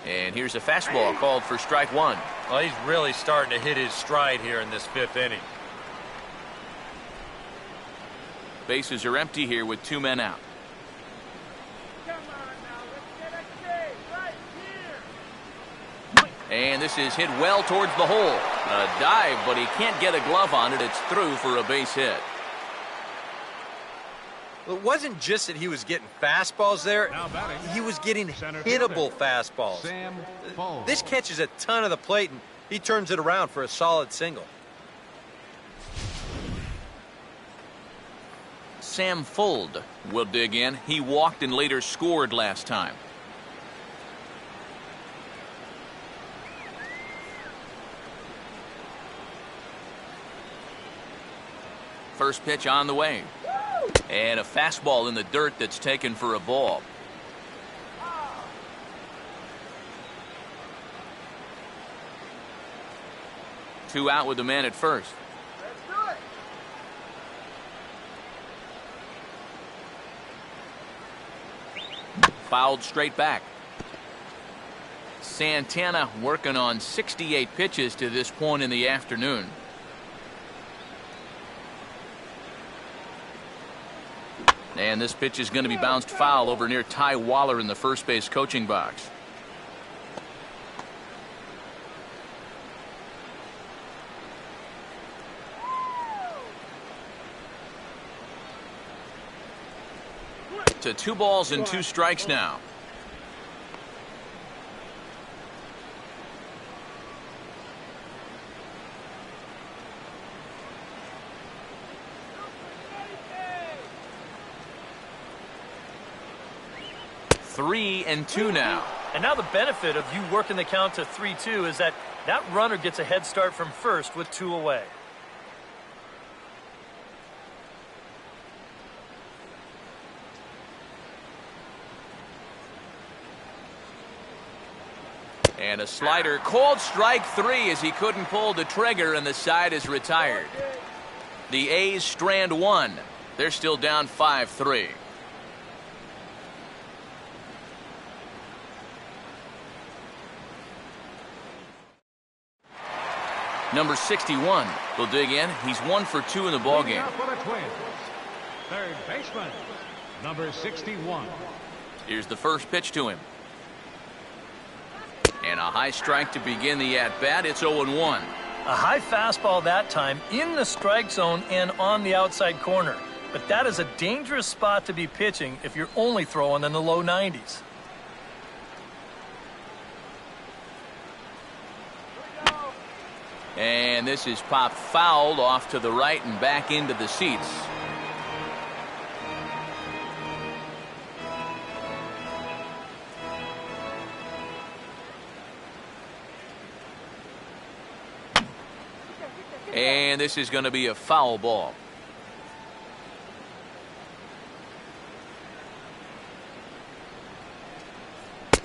And here's a fastball called for strike 1. Well, he's really starting to hit his stride here in this 5th inning. Bases are empty here with 2 men out. Come on now, let's get a save right here. And this is hit well towards the hole. A dive, but he can't get a glove on it. It's through for a base hit. Well, it wasn't just that he was getting fastballs there. He was getting hittable fastballs. This catches a ton of the plate, and he turns it around for a solid single. Sam Fuld will dig in. He walked and later scored last time. First pitch on the way. And a fastball in the dirt that's taken for a ball. Two out with the man at first. Let's do it. Fouled straight back. Santana working on 68 pitches to this point in the afternoon. And this pitch is going to be bounced foul over near Ty Waller in the first base coaching box. To 2 balls and 2 strikes now. Three and 2 now. And now the benefit of you working the count to 3-2 is that runner gets a head start from first with 2 away. And a slider called strike 3 as he couldn't pull the trigger and the side is retired. The A's strand 1. They're still down 5-3. Number 61 will dig in. He's 1 for 2 in the ballgame. Now for the Twins, third baseman, number 61. Here's the first pitch to him. And a high strike to begin the at-bat. It's 0-1. A high fastball that time in the strike zone and on the outside corner. But that is a dangerous spot to be pitching if you're only throwing in the low 90s. And this is popped fouled off to the right and back into the seats. And this is going to be a foul ball.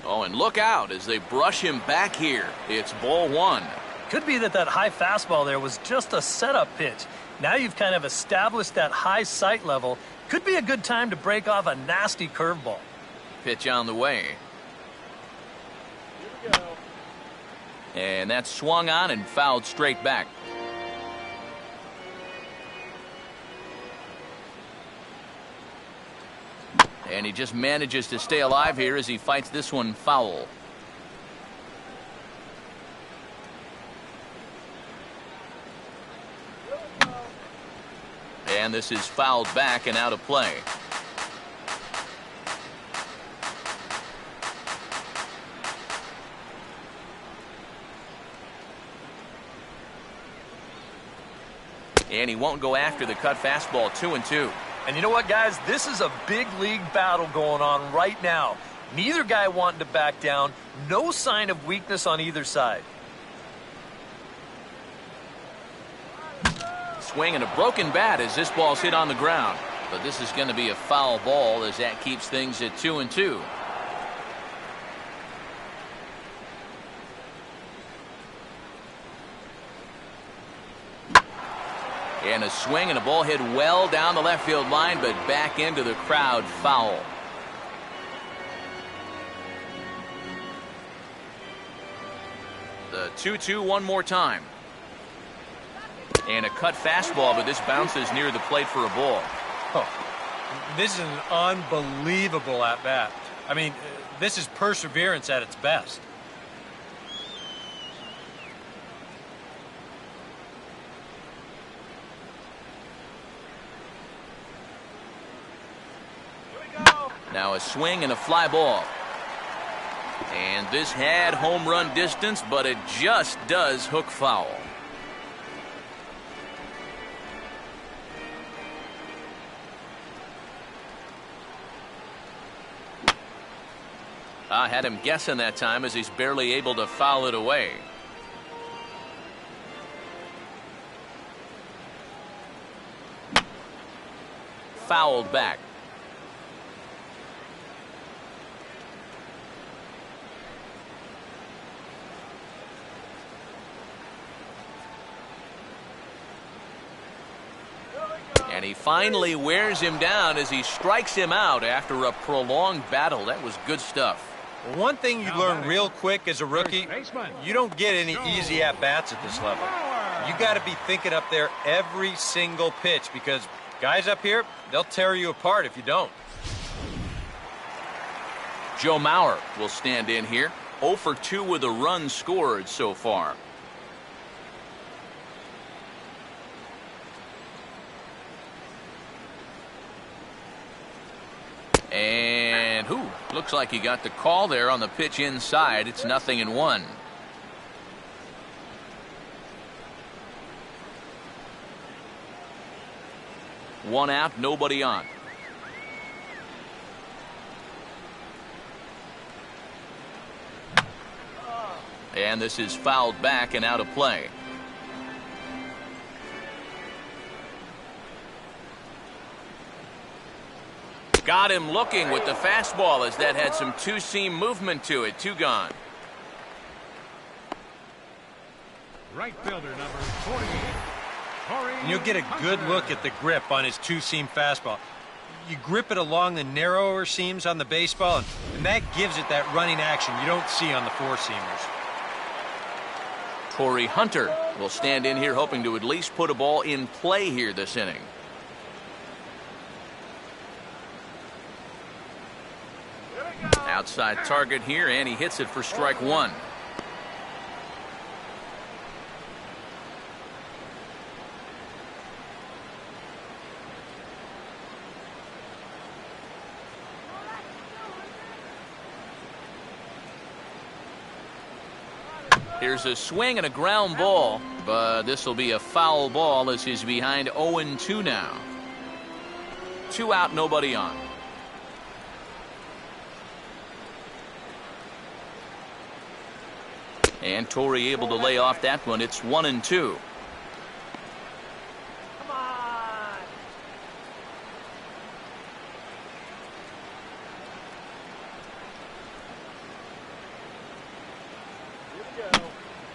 Oh, and look out as they brush him back here. It's ball 1. Could be that high fastball there was just a setup pitch. Now you've kind of established that high sight level. Could be a good time to break off a nasty curveball. Pitch on the way. Here we go. And that's swung on and fouled straight back. And he just manages to stay alive here as he fights this one foul. And this is fouled back and out of play. And he won't go after the cut fastball. 2-2. And you know what, guys? This is a big league battle going on right now. Neither guy wanting to back down. No sign of weakness on either side. Swing and a broken bat as this ball's hit on the ground. But this is going to be a foul ball as that keeps things at 2-2. And a swing and a ball hit well down the left field line, but back into the crowd, foul. The 2-2 one more time. And a cut fastball, but this bounces near the plate for a ball. Oh, this is an unbelievable at-bat. I mean, this is perseverance at its best. Now a swing and a fly ball. And this had home run distance, but it just does hook foul. I had him guessing that time as he's barely able to foul it away. Fouled back. And he finally wears him down as he strikes him out after a prolonged battle. That was good stuff. Well, one thing you learn real quick as a rookie, you don't get any easy at-bats at this level. You got to be thinking up there every single pitch because guys up here, they'll tear you apart if you don't. Joe Mauer will stand in here. 0 for 2 with a run scored so far. And looks like he got the call there on the pitch inside. It's 0-1. One out, nobody on. And this is fouled back and out of play. Got him looking with the fastball as that had some two-seam movement to it. 2 gone. Right fielder number 48. And you'll get a good look at the grip on his two-seam fastball. You grip it along the narrower seams on the baseball, and that gives it that running action you don't see on the four-seamers. Torrey Hunter will stand in here hoping to at least put a ball in play here this inning. Outside target here, and he hits it for strike 1. Here's a swing and a ground ball, but this will be a foul ball as he's behind 0-2 now. 2 out, nobody on. And Torrey able to lay off that one. It's 1-2. Come on.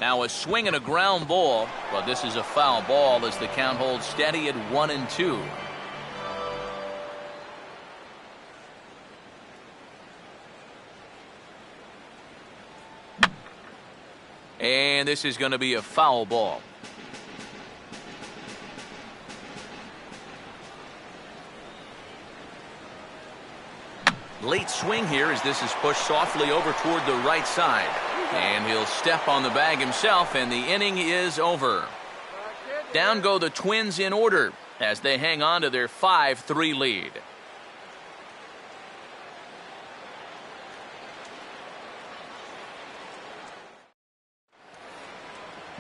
Now a swing and a ground ball, but this is a foul ball as the count holds steady at 1-2. And this is going to be a foul ball. Late swing here as this is pushed softly over toward the right side. And he'll step on the bag himself, and the inning is over. Down go the Twins in order as they hang on to their 5-3 lead.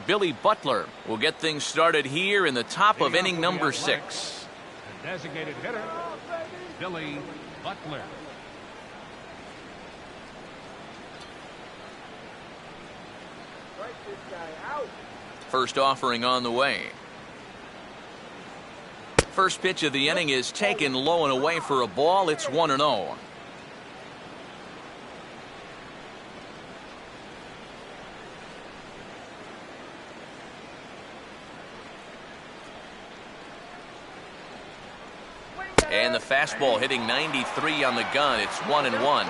Billy Butler will get things started here in the top of inning number 6. The designated hitter, Billy Butler. First offering on the way. First pitch of the inning is taken low and away for a ball. It's 1-0. And the fastball hitting 93 on the gun. It's 1-1.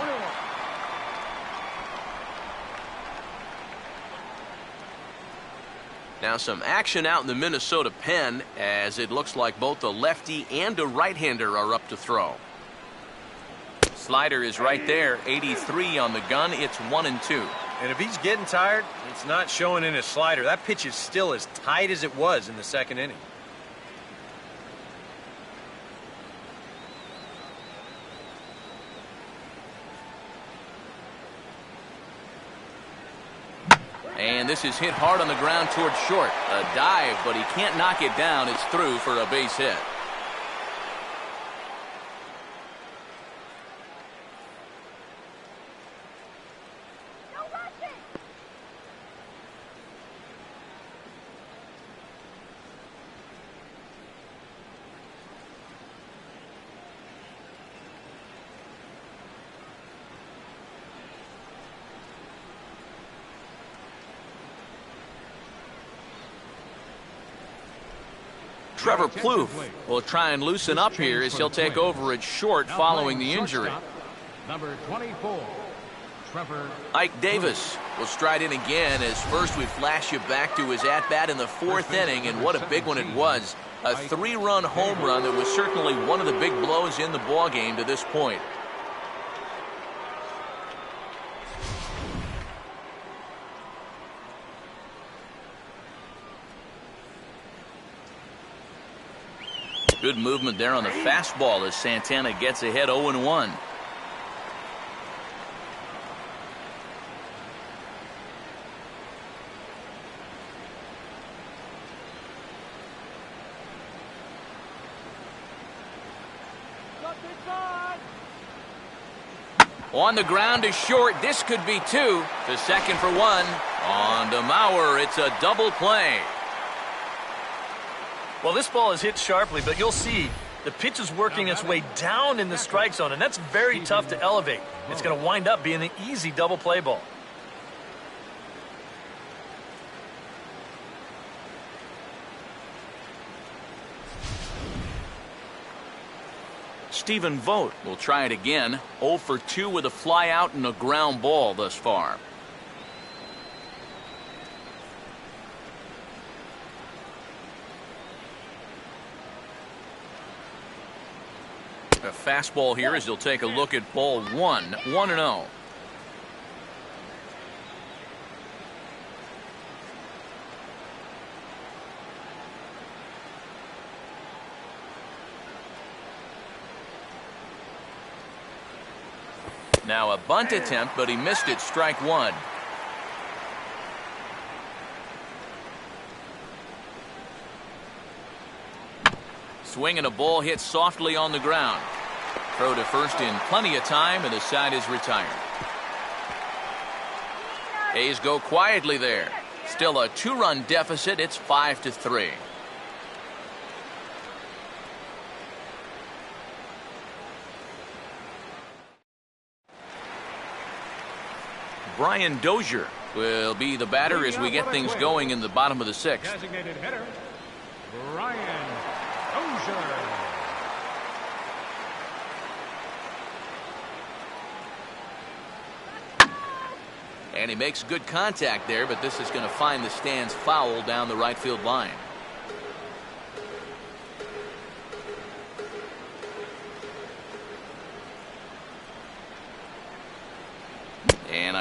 Now some action out in the Minnesota pen as it looks like both a lefty and a right-hander are up to throw. Slider is right there, 83 on the gun. It's 1-2. And if he's getting tired, it's not showing in his slider. That pitch is still as tight as it was in the second inning. And this is hit hard on the ground towards short. A dive, but he can't knock it down. It's through for a base hit. Trevor Plouffe will try and loosen up here as he'll take over at short following the injury. Number 24, Trevor Ike Davis will stride in again as first we flash you back to his at-bat in the 4th inning, and what a big one it was. A 3-run home run that was certainly one of the big blows in the ballgame to this point. Good movement there on the fastball as Santana gets ahead 0-1. On the ground to short. This could be 2. To second for 1. On to Mauer. It's a double play. Well, this ball is hit sharply, but you'll see the pitch is working its way down in the strike zone, and that's very tough to elevate. It's going to wind up being an easy double play ball. Stephen Vogt will try it again. 0 for 2 with a fly out and a ground ball thus far. A fastball here as he'll take a look at ball 1. 1-0. Now a bunt attempt, but he missed it. Strike 1. Swing and a ball hit softly on the ground. Throw to first in plenty of time, and the side is retired. A's go quietly there. Still a 2-run deficit. It's 5-3. Brian Dozier will be the batter as we get things going in the bottom of the 6th. designated hitter, Brian Dozier. And he makes good contact there, but this is going to find the stands foul down the right field line.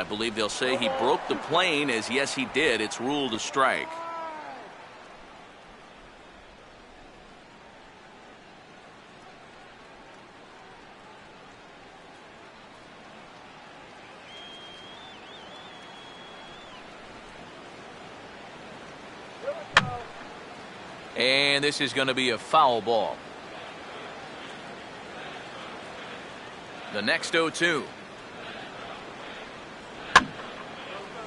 I believe they'll say he broke the plane, as yes he did. It's ruled a strike. And this is going to be a foul ball. The next 0-2.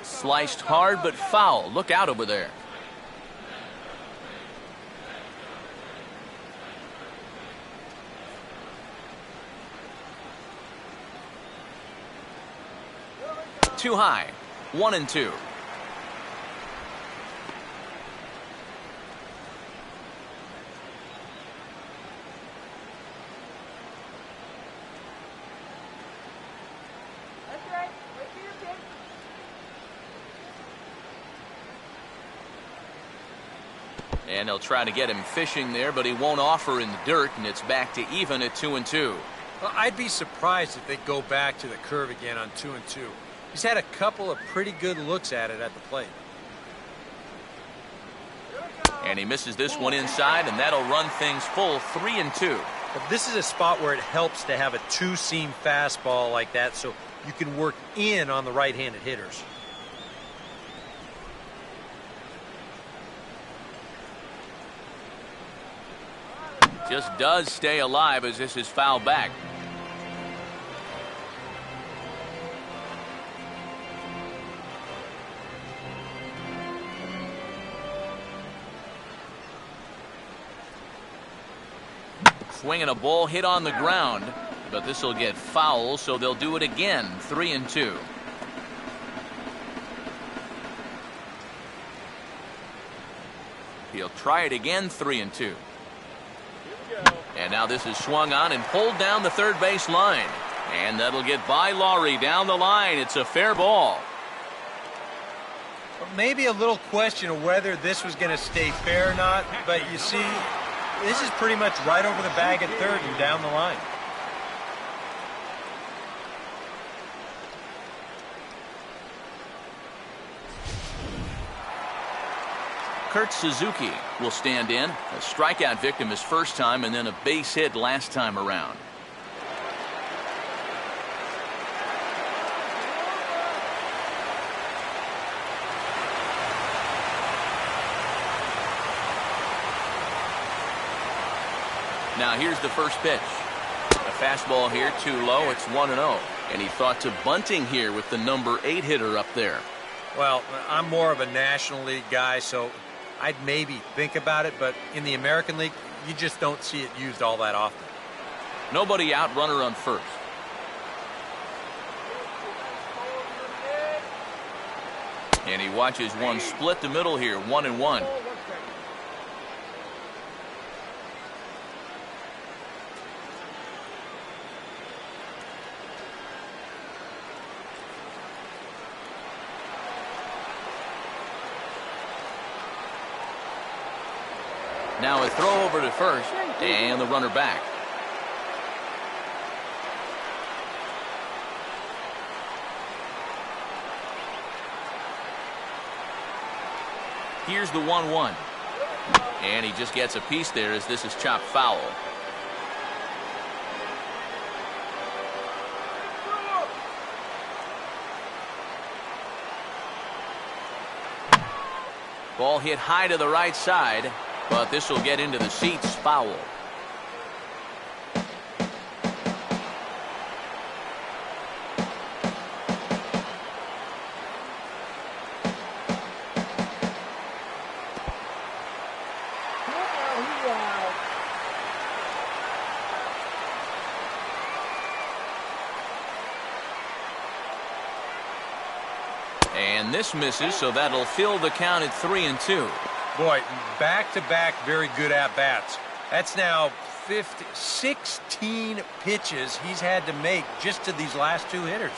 Sliced hard but foul. Look out over there. Too high. 1-2. And they'll try to get him fishing there, but he won't offer in the dirt, and it's back to even at 2-2. Well, I'd be surprised if they go back to the curve again on 2-2. He's had a couple of pretty good looks at it at the plate. And he misses this one inside, and that'll run things full 3-2. But this is a spot where it helps to have a two-seam fastball like that so you can work in on the right-handed hitters. Just does stay alive as this is fouled back. Swinging a ball hit on the ground, but this will get foul, so they'll do it again. 3-2. He'll try it again. 3-2. And now this is swung on and pulled down the third base line. And that'll get by Laurie down the line. It's a fair ball. Maybe a little question of whether this was going to stay fair or not, but you see, this is pretty much right over the bag at third and down the line. Kurt Suzuki will stand in. A strikeout victim his first time, and then a base hit last time around. Now here's the first pitch. A fastball here, too low. It's 1-0. And he thought to bunting here with the number 8 hitter up there. Well, I'm more of a National League guy, so I'd maybe think about it, but in the American League, you just don't see it used all that often. Nobody out, runner on first. And he watches one split the middle here, 1-1. Now a throw over to first, and the runner back. Here's the 1-1. And he just gets a piece there as this is chopped foul. Ball hit high to the right side. But this will get into the seats, foul. And this misses, so that'll fill the count at 3-2. Boy, back-to-back very good at-bats. That's now 16 pitches he's had to make just to these last two hitters.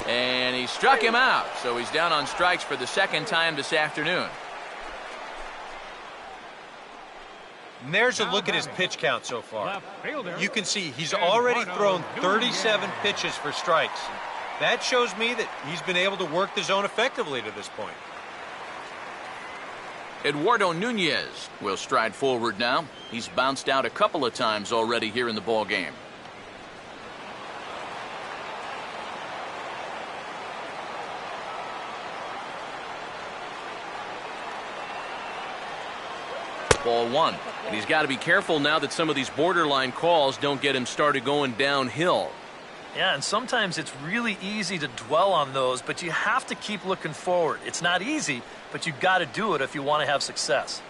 And he struck him out, so he's down on strikes for the second time this afternoon. And there's a look at his pitch count so far. Left fielder. You can see he's And already Eduardo thrown Nunez. 37 pitches for strikes. That shows me that he's been able to work the zone effectively to this point. Eduardo Nunez will stride forward now. He's bounced out a couple of times already here in the ball game. Ball one. And he's got to be careful now that some of these borderline calls don't get him started going downhill. Yeah, and sometimes it's really easy to dwell on those, but you have to keep looking forward. It's not easy, but you've got to do it if you want to have success.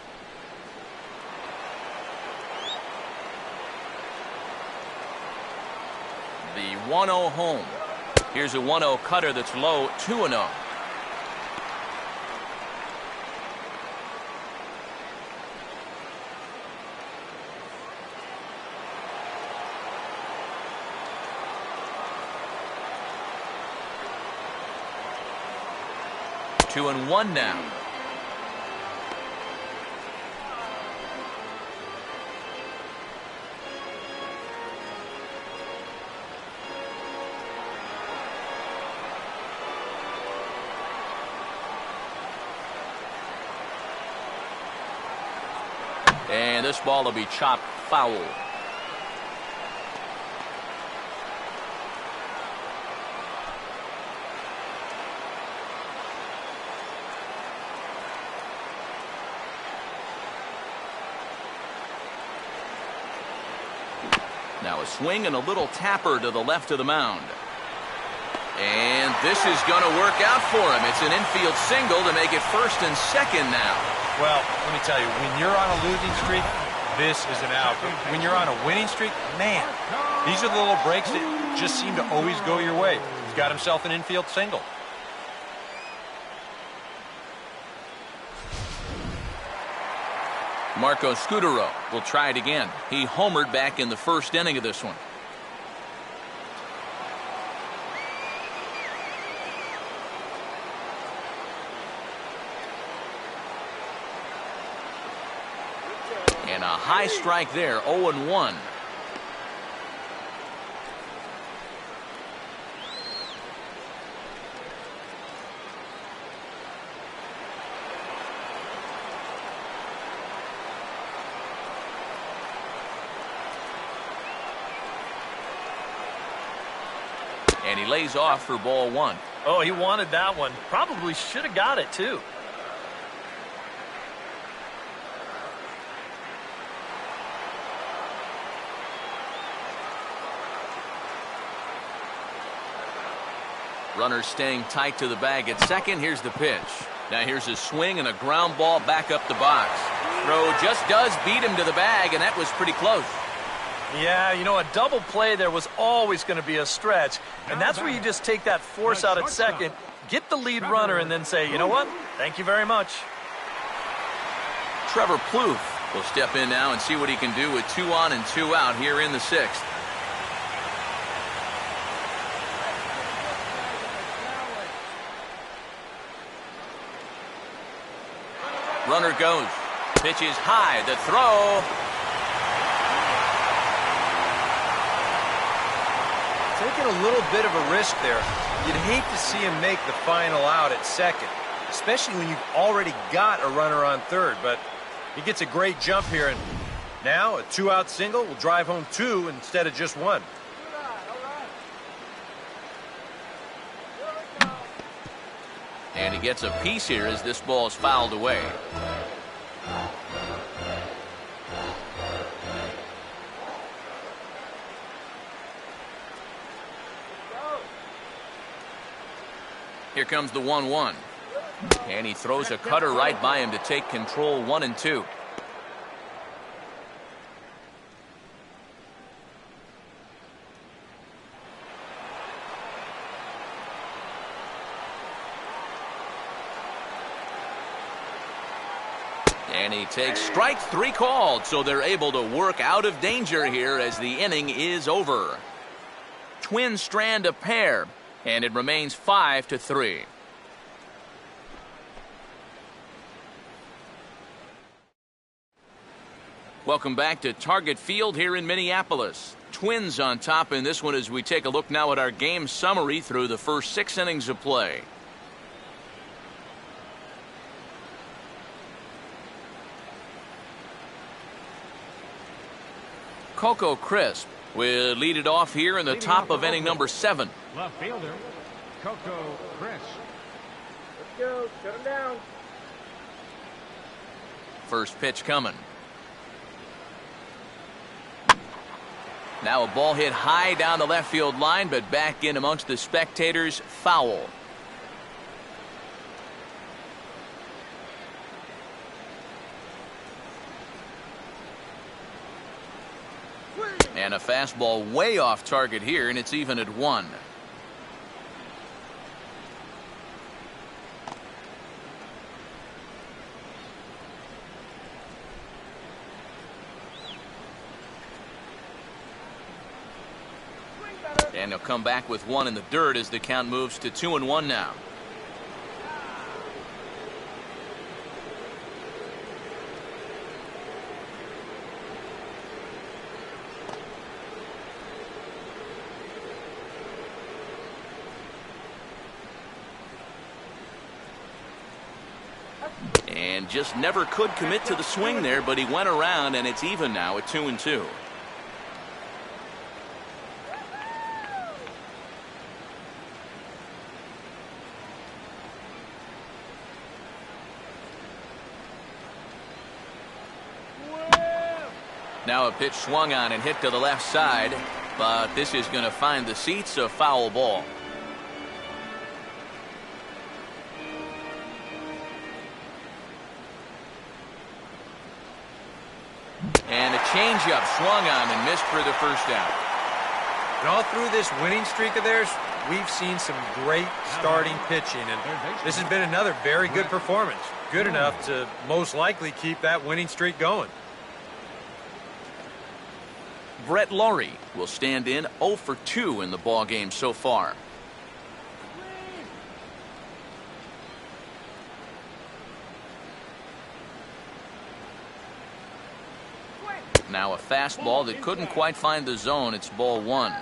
The 1-0 home. Here's a 1-0 cutter that's low, 2-0. Two and one now. And this ball will be chopped foul. Now a swing and a little tapper to the left of the mound. And this is going to work out for him. It's an infield single to make it first and second now. Well, let me tell you, when you're on a losing streak, this is an out. But when you're on a winning streak, man, these are the little breaks that just seem to always go your way. He's got himself an infield single. Marco Scutaro will try it again. He homered back in the first inning of this one. And a high strike there, 0-1. And he lays off for ball one. Oh, he wanted that one. Probably should have got it, too. Runner staying tight to the bag at second. Here's the pitch. Now here's a swing and a ground ball back up the box. Throw just does beat him to the bag, and that was pretty close. Yeah, you know, a double play there was always going to be a stretch, and that's where you just take that force out at second, get the lead runner, and then say, you know what, thank you very much. Trevor Plouffe will step in now and see what he can do with 2 on and 2 out here in the 6th. Runner goes. Pitch is high. The throw. Taking a little bit of a risk there. You'd hate to see him make the final out at second, especially when you've already got a runner on third. But he gets a great jump here, and now a 2-out single will drive home 2 instead of just 1. And he gets a piece here as this ball is fouled away. Here comes the 1-1. And he throws a cutter right by him to take control 1 and 2. And he takes strike 3 called, so they're able to work out of danger here as the inning is over. Twins strand a pair, and it remains 5-3. Welcome back to Target Field here in Minneapolis. Twins on top in this one as we take a look now at our game summary through the first 6 innings of play. Coco Crisp will lead it off here in the top of inning number 7. Left fielder, Coco Crisp. Let's go. Shut him down. First pitch coming. Now a ball hit high down the left field line, but back in amongst the spectators. Foul. And a fastball way off target here, and it's even at 1. And he'll come back with 1 in the dirt as the count moves to 2-1 now. And just never could commit to the swing there, but he went around, and it's even now at 2-2. Now a pitch swung on and hit to the left side, but this is going to find the seats, a foul ball. And a changeup swung on and missed for the first out. And all through this winning streak of theirs, we've seen some great starting pitching, and this has been another very good performance. Good enough to most likely keep that winning streak going. Brett Laurie will stand in 0 for 2 in the ballgame so far. Now a fastball that couldn't quite find the zone. It's ball 1.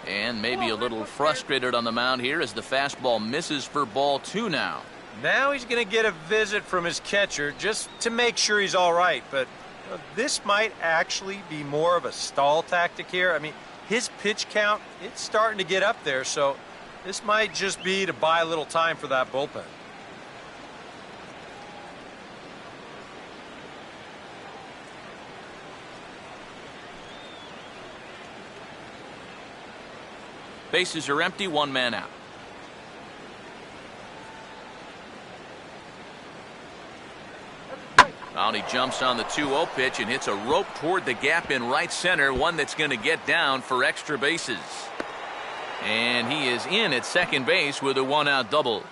And maybe a little frustrated on the mound here as the fastball misses for ball 2 now. Now he's going to get a visit from his catcher just to make sure he's all right, but this might actually be more of a stall tactic here. I mean, his pitch count, it's starting to get up there, so this might just be to buy a little time for that bullpen. Bases are empty, 1 man out. Now he jumps on the 2-0 pitch and hits a rope toward the gap in right center, one that's going to get down for extra bases. And he is in at second base with a 1-out double.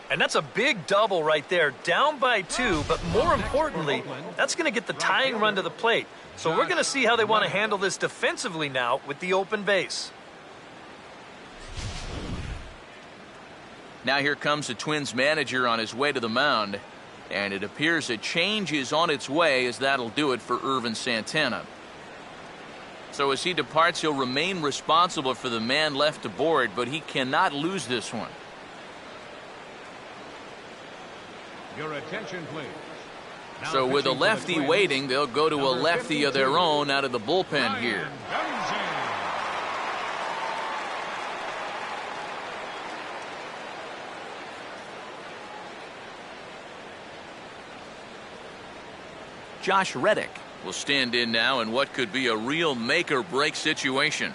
And that's a big double right there, down by 2, but more importantly, that's going to get the tying run to the plate. So we're going to see how they want to handle this defensively now with the open base. Now here comes the Twins manager on his way to the mound. And it appears a change is on its way, as that'll do it for Ervin Santana. So as he departs, he'll remain responsible for the man left aboard, but he cannot lose this one. Your attention, please. Now So with a pitching for the lefty Twins, waiting, they'll go to a number lefty of their 52, own out of the bullpen Ryan here. Gumsey. Josh Reddick will stand in now in what could be a real make-or-break situation.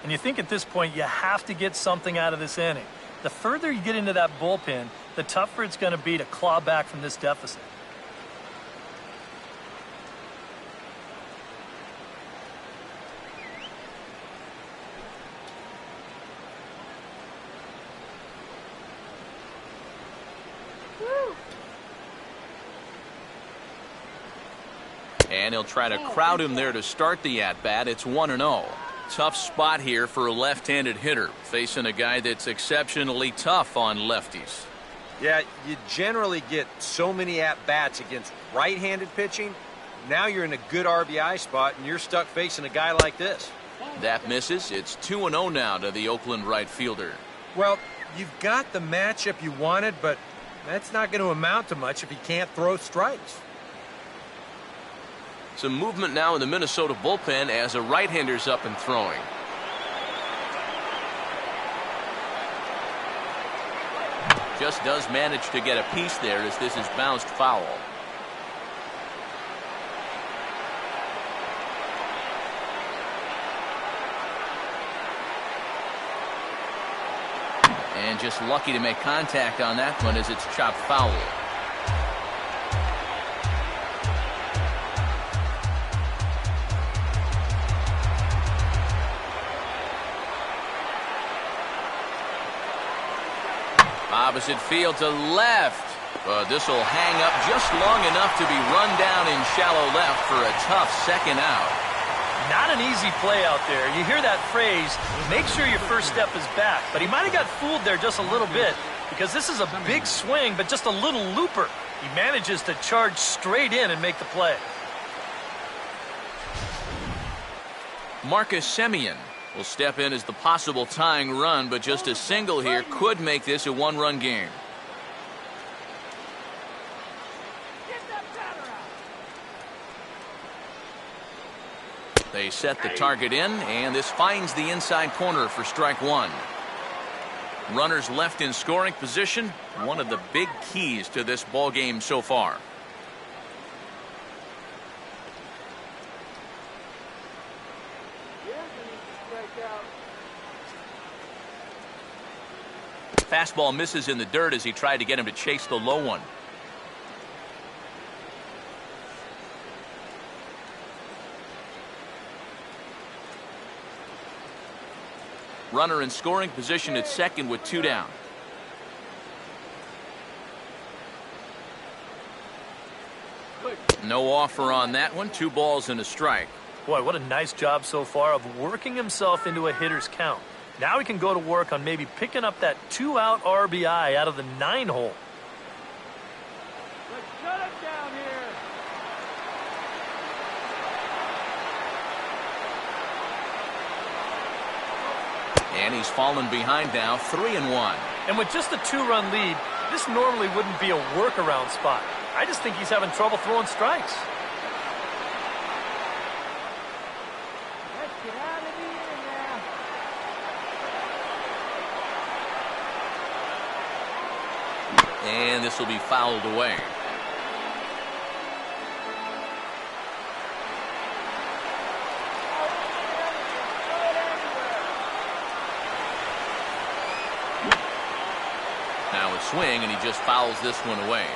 And you think at this point you have to get something out of this inning. The further you get into that bullpen, the tougher it's going to be to claw back from this deficit. And he'll try to crowd him there to start the at-bat. It's 1-0. Tough spot here for a left-handed hitter, facing a guy that's exceptionally tough on lefties. Yeah, you generally get so many at-bats against right-handed pitching. Now you're in a good RBI spot, and you're stuck facing a guy like this. That misses. It's 2-0 now to the Oakland right fielder. Well, you've got the matchup you wanted, but that's not going to amount to much if he can't throw strikes. Some movement now in the Minnesota bullpen as a right-hander's up and throwing. Just does manage to get a piece there as this is bounced foul. And just lucky to make contact on that one as it's chopped foul. Opposite field to left. But this will hang up just long enough to be run down in shallow left for a tough second out. Not an easy play out there. You hear that phrase, make sure your first step is back. But he might have got fooled there just a little bit because this is a big swing, but just a little looper. He manages to charge straight in and make the play. Marcus Semien will step in as the possible tying run, but just a single here could make this a one-run game. They set the target in, and this finds the inside corner for strike one. Runners left in scoring position, one of the big keys to this ball game so far. Fastball misses in the dirt as he tried to get him to chase the low one. Runner in scoring position at second with two down. No offer on that one. 2 balls and a strike. Boy, what a nice job so far of working himself into a hitter's count. Now he can go to work on maybe picking up that 2-out RBI out of the 9-hole. Let's shut it down here. And he's fallen behind now, 3-1. And with just a 2-run lead, this normally wouldn't be a workaround spot. I just think he's having trouble throwing strikes. Let's get out of here now. And this will be fouled away. Now a swing, and he just fouls this one away.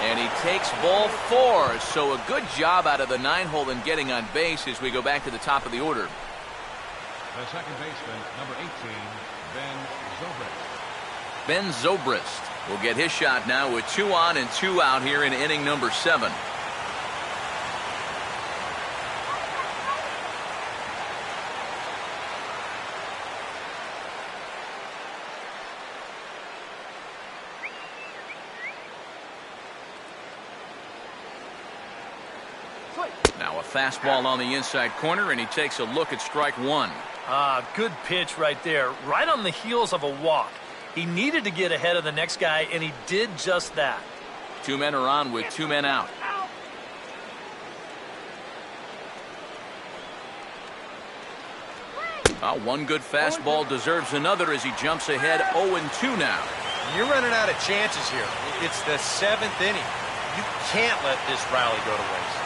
And he takes ball 4, so a good job out of the 9-hole in getting on base as we go back to the top of the order. The second baseman, number 18, Ben Zobrist. Ben Zobrist will get his shot now with 2 on and 2 out here in inning number 7. Now a fastball on the inside corner, and he takes a look at strike one. Good pitch right there, right on the heels of a walk. He needed to get ahead of the next guy, and he did just that. 2 men are on with 2 men out. One good fastball deserves another as he jumps ahead 0-2 now. You're running out of chances here. It's the 7th inning. You can't let this rally go to waste.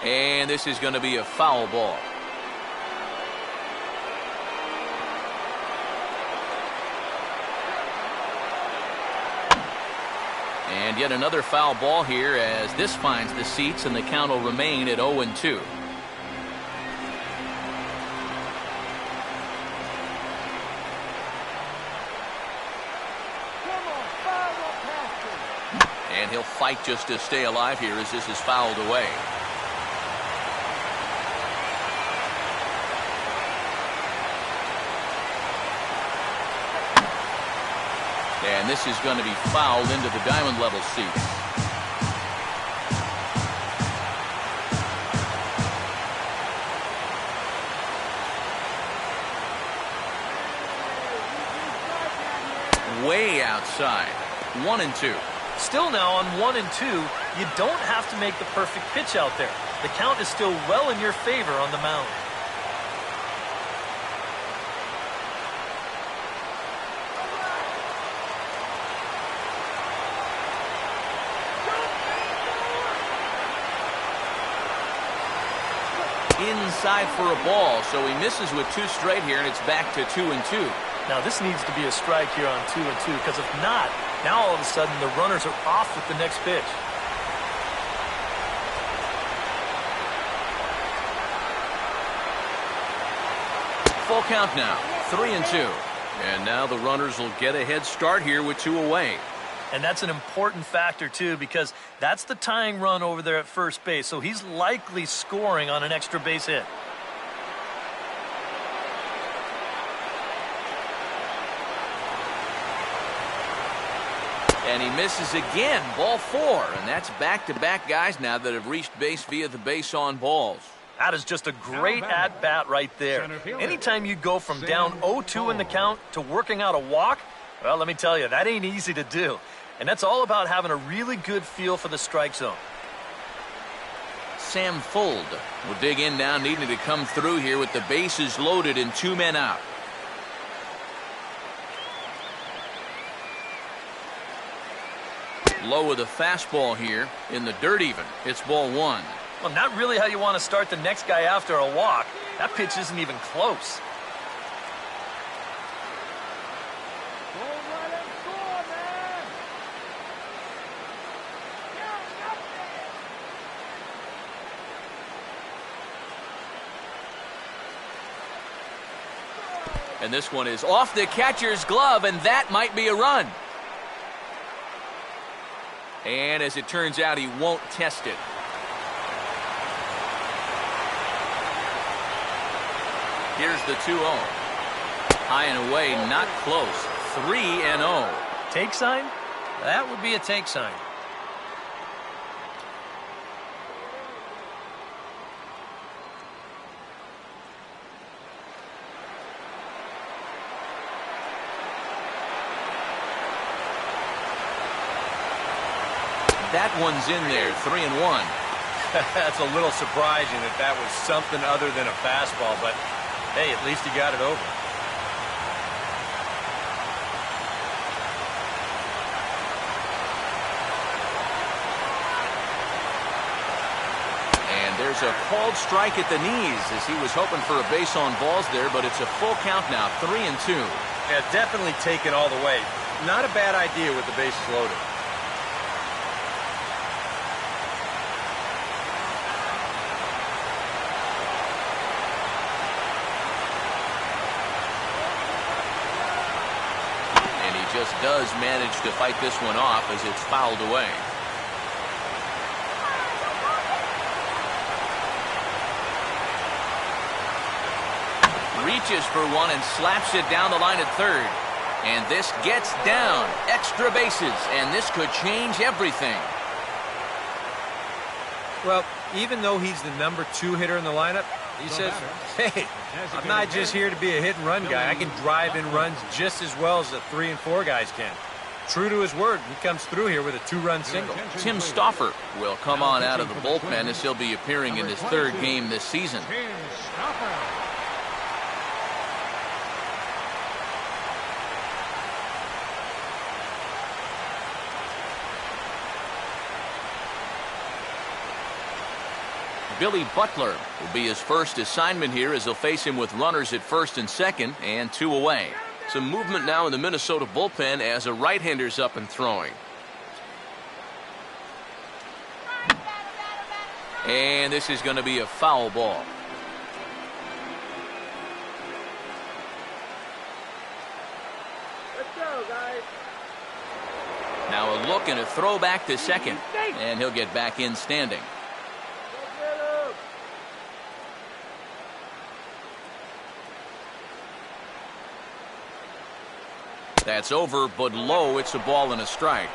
And this is going to be a foul ball. And yet another foul ball here as this finds the seats, and the count will remain at 0-2. And he'll fight just to stay alive here as this is fouled away. And this is going to be fouled into the diamond level seats. Way outside. 1-2. Still now on 1-2, you don't have to make the perfect pitch out there. The count is still well in your favor on the mound. Inside for a ball, so he misses with 2 straight here, and it's back to 2-2. Now this needs to be a strike here on 2-2, because if not, now all of a sudden the runners are off with the next pitch. Full count now, 3-2. And now the runners will get a head start here with 2 away. And that's an important factor, too, because that's the tying run over there at first base, so he's likely scoring on an extra base hit. And he misses again, ball 4. And that's back-to-back guys now that have reached base via the base on balls. That is just a great at-bat right there. Anytime you go from down 0-2 in the count to working out a walk, well, let me tell you, that ain't easy to do. And that's all about having a really good feel for the strike zone. Sam Fuld will dig in now, needing to come through here with the bases loaded and 2 men out. Low with a fastball here in the dirt even. It's ball 1. Well, not really how you want to start the next guy after a walk. That pitch isn't even close. And this one is off the catcher's glove, and that might be a run. And as it turns out, he won't test it. Here's the 2-0. High and away, not close. 3-0. Take sign? That would be a take sign. That one's in there, 3-1. That's a little surprising that was something other than a fastball, but hey, at least he got it over. And there's a called strike at the knees as he was hoping for a base on balls there, but it's a full count now, 3-2. Yeah, definitely take it all the way. Not a bad idea with the bases loaded. Just does manage to fight this one off as it's fouled away. Reaches for one and slaps it down the line at third. And this gets down. Extra bases, and this could change everything. Well, even though he's the number 2 hitter in the lineup, he says, hey, I'm not just here to be a hit-and-run guy. I can drive in runs just as well as the 3 and 4 guys can. True to his word, he comes through here with a 2-run single. Tim Stauffer will come on out of the bullpen as he'll be appearing in his 3rd game this season. Tim Stauffer. Billy Butler will be his first assignment here as he'll face him with runners at first and second and 2 away. Some movement now in the Minnesota bullpen as a right-hander's up and throwing. And this is going to be a foul ball. Let's go, guys. Now a look and a throw back to second. And he'll get back in standing. Go get him. That's over, but low. It's a ball and a strike.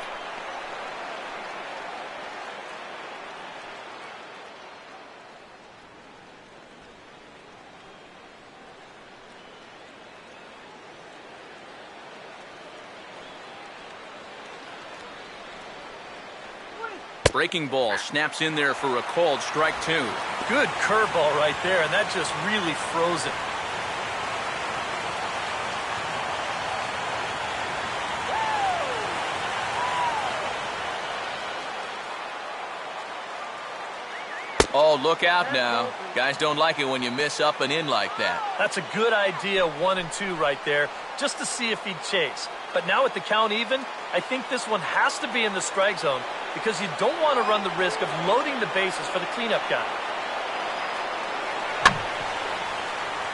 Breaking ball snaps in there for a called strike two. Good curveball right there, and that just really froze it. Oh, look out now. Guys don't like it when you miss up and in like that. That's a good idea, 1 and 2 right there, just to see if he'd chase. But now with the count even, I think this one has to be in the strike zone because you don't want to run the risk of loading the bases for the cleanup guy.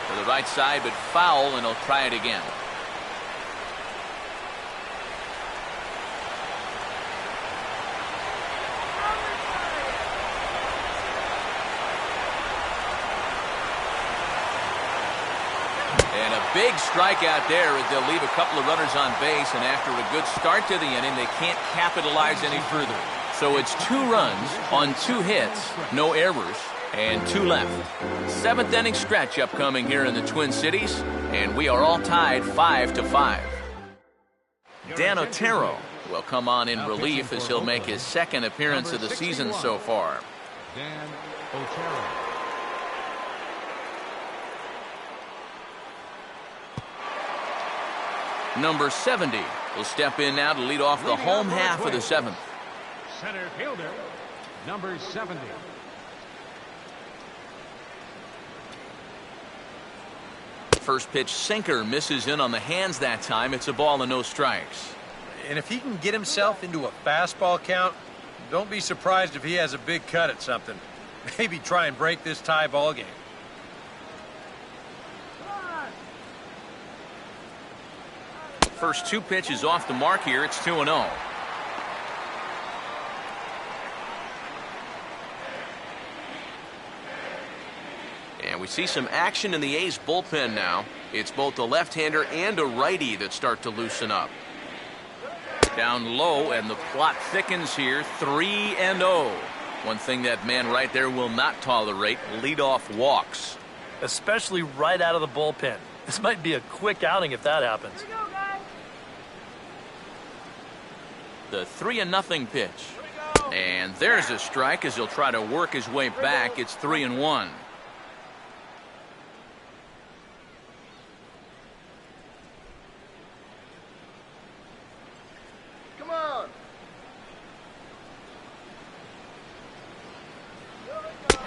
To the right side, but foul, and he'll try it again. And a big strikeout there as they'll leave a couple of runners on base, and after a good start to the inning, they can't capitalize any further. So it's 2 runs on 2 hits, no errors, and 2 left. 7th inning stretch upcoming here in the Twin Cities, and we are all tied 5-5. Dan Otero will come on in relief as he'll make his 2nd appearance of the season so far. Dan Otero. Number 70 will step in now to lead off the home half of the 7th. Center fielder, number 70. First pitch sinker misses in on the hands that time. It's a ball and no strikes. And if he can get himself into a fastball count, don't be surprised if he has a big cut at something. Maybe try and break this tie ball game. First 2 pitches off the mark here. It's 2-0. And we see some action in the A's bullpen now. It's both a left-hander and a righty that start to loosen up. Down low, and the plot thickens here. 3-0. One thing that man right there will not tolerate: leadoff walks. Especially right out of the bullpen. This might be a quick outing if that happens. The 3-0 pitch. And there's a strike as he'll try to work his way back. It's 3-1. Come on.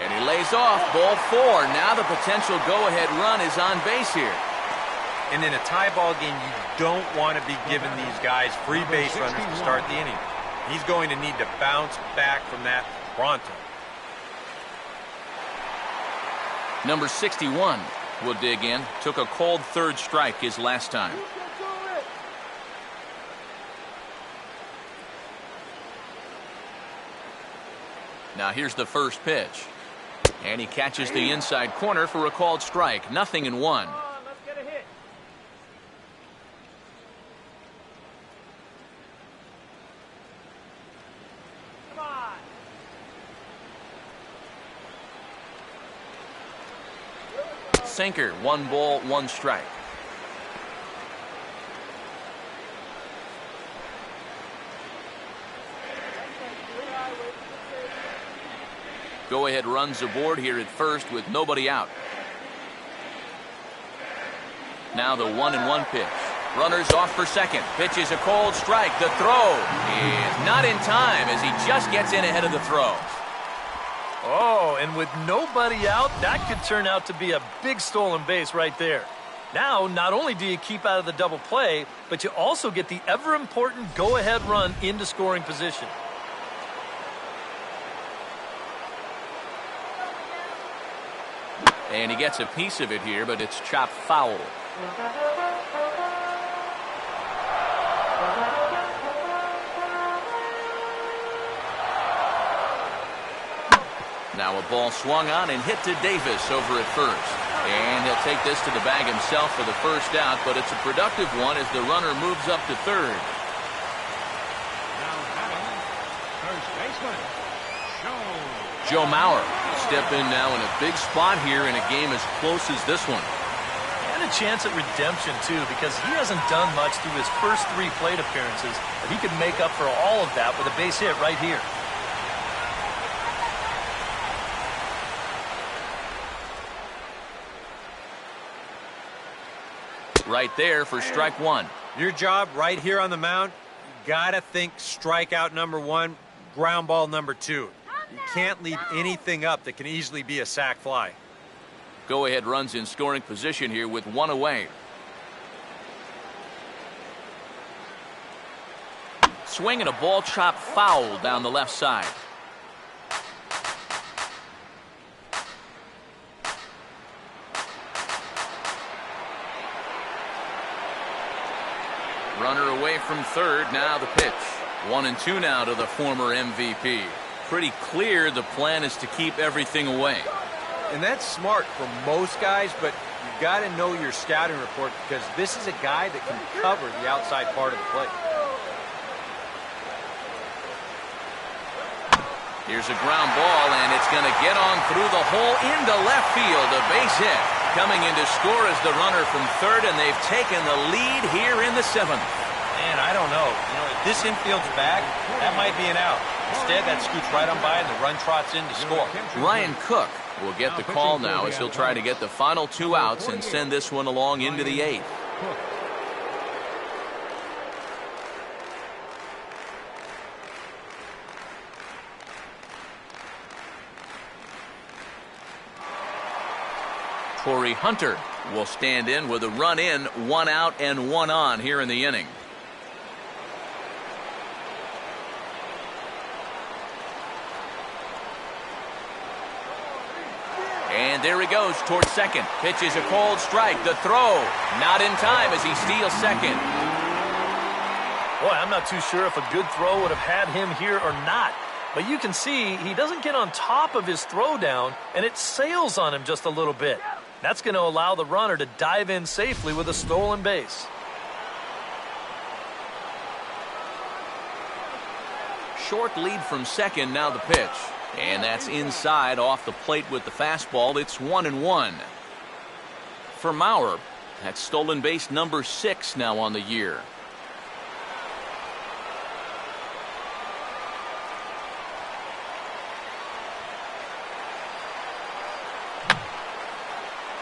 And he lays off. Ball 4. Now the potential go-ahead run is on base here. And in a tie ball game, you don't want to be giving these guys free base runners to start the inning. He's going to need to bounce back from that pronto. Number 61 will dig in. Took a cold 3rd strike his last time. Now here's the first pitch. And he catches the inside corner for a called strike. 0-1. Come on, let's get a hit. Come on. Sinker. 1 ball, 1 strike. Go-ahead runs aboard here at first with nobody out. Now the 1-1 pitch. Runners off for second. Pitch is a cold strike. The throw is not in time as he just gets in ahead of the throw. Oh, and with nobody out, that could turn out to be a big stolen base right there. Now, not only do you keep out of the double play, but you also get the ever-important go-ahead run into scoring position. And he gets a piece of it here, but it's chopped foul. Now a ball swung on and hit to Davis over at first. And he'll take this to the bag himself for the first out, but it's a productive one as the runner moves up to third. Now batting, first baseman, Joe Mauer step in now in a big spot here in a game as close as this one. And a chance at redemption, too, because he hasn't done much through his first 3 plate appearances, but he could make up for all of that with a base hit right here. Right there for strike one. Your job right here on the mound, you got to think strikeout number 1, ground ball number 2. You can't leave anything up that can easily be a sac fly. Go ahead runs in scoring position here with 1 away. Swing and a ball chopped foul down the left side. Runner away from third. Now the pitch. 1-2 now to the former MVP. Pretty clear the plan is to keep everything away. And that's smart for most guys, but you got to know your scouting report because this is a guy that can cover the outside part of the plate. Here's a ground ball, and it's going to get on through the hole into left field. A base hit. Coming in to score is the runner from third, and they've taken the lead here in the 7th. Man, I don't know. If this infield's back, that might be an out. Instead, that scoots right on by, and the run trots in to score. Ryan Cook will get the call now as he'll try to get the final 2 outs and send this one along into the 8th. Torrey Hunter will stand in with a run in, 1 out and 1 on here in the inning. And there he goes towards second. Pitches a cold strike. The throw not in time as he steals second. Boy, I'm not too sure if a good throw would have had him here or not. But you can see he doesn't get on top of his throw down, and it sails on him just a little bit. That's going to allow the runner to dive in safely with a stolen base. Short lead from second, now the pitch. And that's inside off the plate with the fastball. It's 1-1. For Mauer, that's stolen base number 6 now on the year.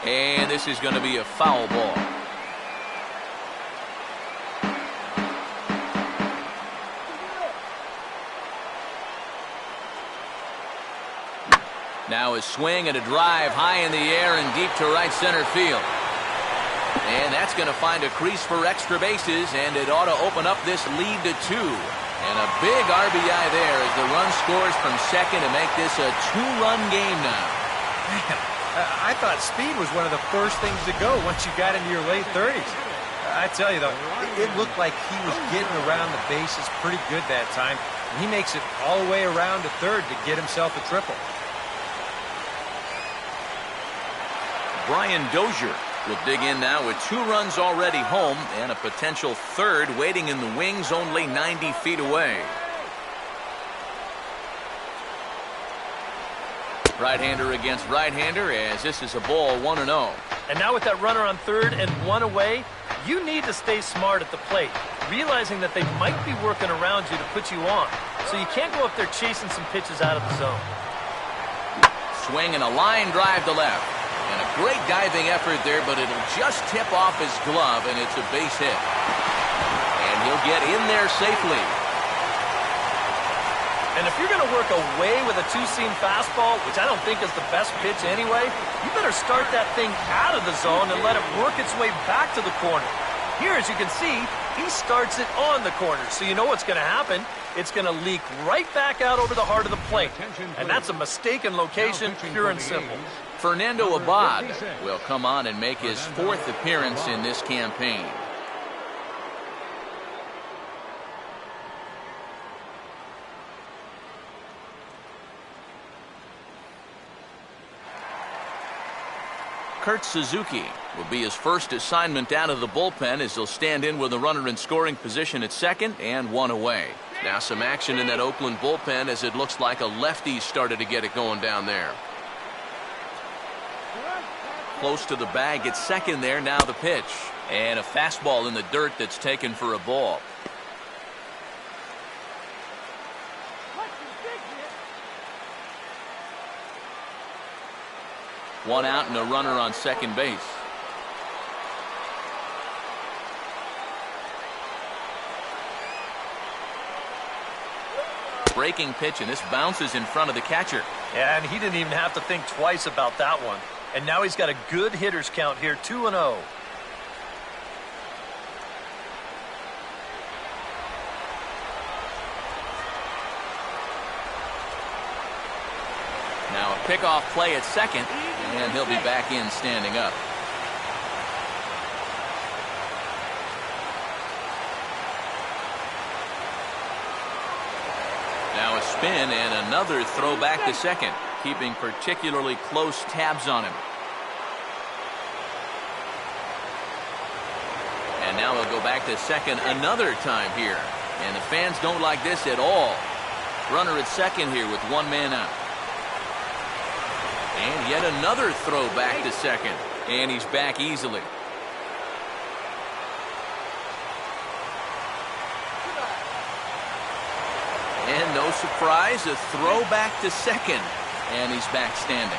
And this is going to be a foul ball. Now a swing and a drive high in the air and deep to right center field. And that's going to find a crease for extra bases, and it ought to open up this lead to 2. And a big RBI there as the run scores from second to make this a 2-run game now. Man, I thought speed was one of the first things to go once you got into your late 30s. I tell you, though, it looked like he was getting around the bases pretty good that time. And he makes it all the way around to third to get himself a triple. Brian Dozier will dig in now with 2 runs already home and a potential third waiting in the wings only 90 feet away. Right-hander against right-hander as this is a ball 1-0. And now with that runner on third and 1 away, you need to stay smart at the plate, realizing that they might be working around you to put you on. So you can't go up there chasing some pitches out of the zone. Swing and a line drive to left. And a great diving effort there, but it'll just tip off his glove, and it's a base hit. And he'll get in there safely. And if you're going to work away with a 2-seam fastball, which I don't think is the best pitch anyway, you better start that thing out of the zone and let it work its way back to the corner. Here, as you can see, he starts it on the corner. So you know what's going to happen. It's going to leak right back out over the heart of the plate. And that's a mistaken location, pure and simple. Fernando Abad will come on and make his 4th appearance in this campaign. Kurt Suzuki will be his first assignment out of the bullpen as he'll stand in with a runner in scoring position at second and one away. Now some action in that Oakland bullpen as it looks like a lefty started to get it going down there. Close to the bag at second there. Now the pitch. And a fastball in the dirt that's taken for a ball. One out and a runner on second base. Breaking pitch, and this bounces in front of the catcher. Yeah, and he didn't even have to think twice about that one. And now he's got a good hitters count here, 2-0. Now a pickoff play at second, and he'll be back in standing up. Now a spin and another throw back to second, keeping particularly close tabs on him. And now he'll go back to second another time here. And the fans don't like this at all. Runner at second here with one man out. And yet another throw back to second. And he's back easily. And no surprise, a throw back to second. And he's back standing.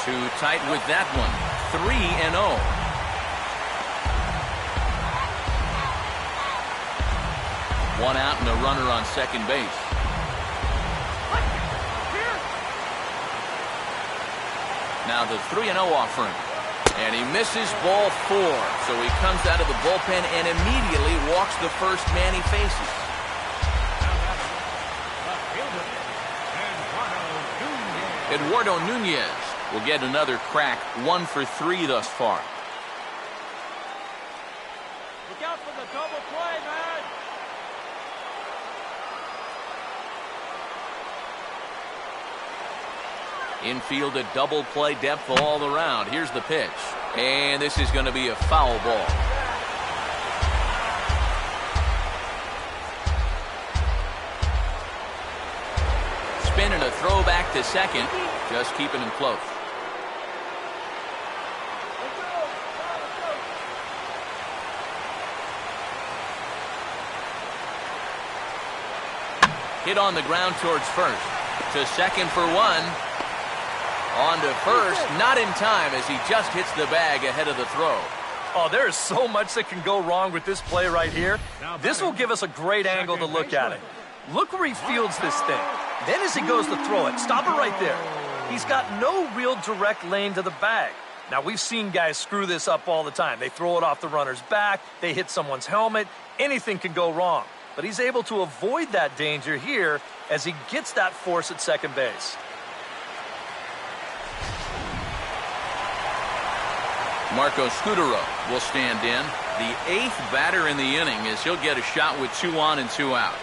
Too tight with that one. 3-0. One out and a runner on second base. Now the 3-0 offering. And he misses ball 4. So he comes out of the bullpen and immediately walks the first man he faces. Eduardo Nunez will get another crack, 1 for 3 thus far. Look out for the double play, man. Infield a double play depth all around. Here's the pitch. And this is going to be a foul ball. Spin and a throw back to second. Just keeping him close. Hit on the ground towards first. To second for 1. On to first, not in time as he just hits the bag ahead of the throw. Oh, there is so much that can go wrong with this play right here. This will give us a great angle to look at it. Look where he fields this thing. Then as he goes to throw it, stop it right there. He's got no real direct lane to the bag. Now, we've seen guys screw this up all the time. They throw it off the runner's back. They hit someone's helmet. Anything can go wrong. But he's able to avoid that danger here as he gets that force at second base. Marco Scutaro will stand in. The 8th batter in the inning as he'll get a shot with 2 on and 2 out.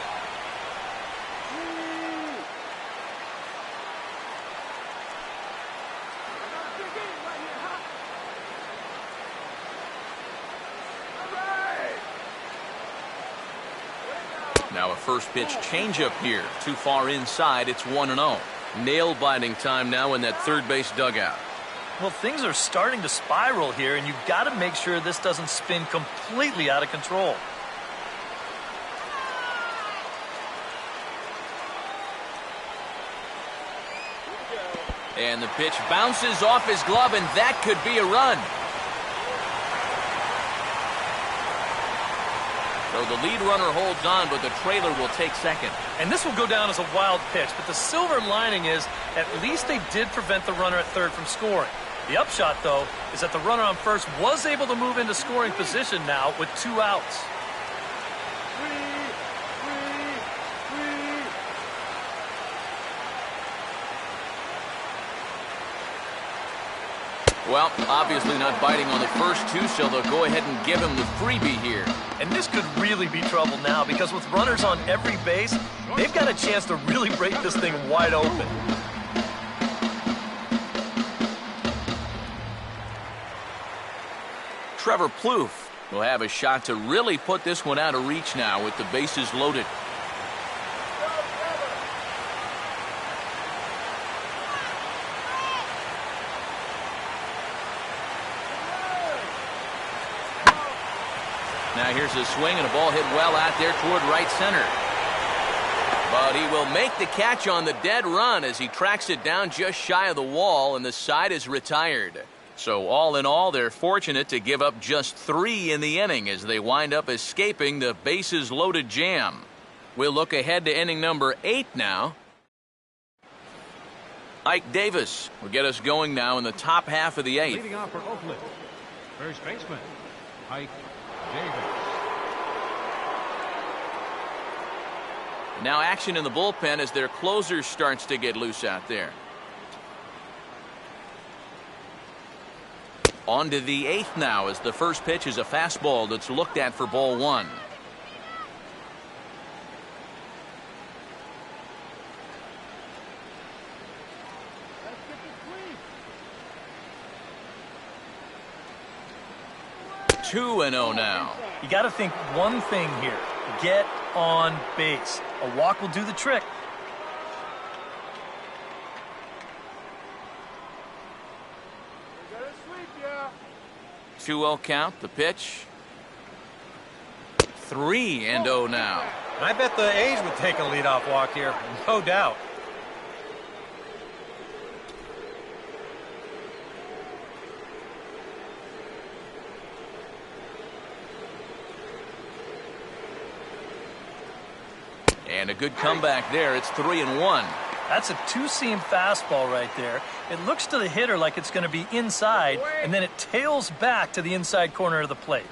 Now a first pitch changeup here. Too far inside. It's 1-0. Nail-biting time now in that third base dugout. Well, things are starting to spiral here, and you've got to make sure this doesn't spin completely out of control. And the pitch bounces off his glove, and that could be a run. So the lead runner holds on, but the trailer will take second. And this will go down as a wild pitch, but the silver lining is at least they did prevent the runner at third from scoring. The upshot, though, is that the runner on first was able to move into scoring position now with 2 outs. Well, obviously not biting on the first two, so they'll go ahead and give him the freebie here. And this could really be trouble now because with runners on every base, they've got a chance to really break this thing wide open. Trevor Plouffe will have a shot to really put this one out of reach now with the bases loaded. Now here's a swing and a ball hit well out there toward right center. But he will make the catch on the dead run as he tracks it down just shy of the wall, and the side is retired. So all in all, they're fortunate to give up just 3 in the inning as they wind up escaping the bases loaded jam. We'll look ahead to inning number 8 now. Ike Davis will get us going now in the top half of the 8th. Leading off for Oakland, first baseman, Ike Davis. Now action in the bullpen as their closer starts to get loose out there. On to the 8th now as the first pitch is a fastball that's looked at for ball 1. Let's get the sweep. 2-0 now. You got to think one thing here. Get on base. A walk will do the trick. We got a sweep, yeah. 2-0 count, the pitch. 3-0 now. I bet the A's would take a leadoff walk here, no doubt. And a good comeback there. It's 3-1. That's a two-seam fastball right there. It looks to the hitter like it's going to be inside, and then it tails back to the inside corner of the plate.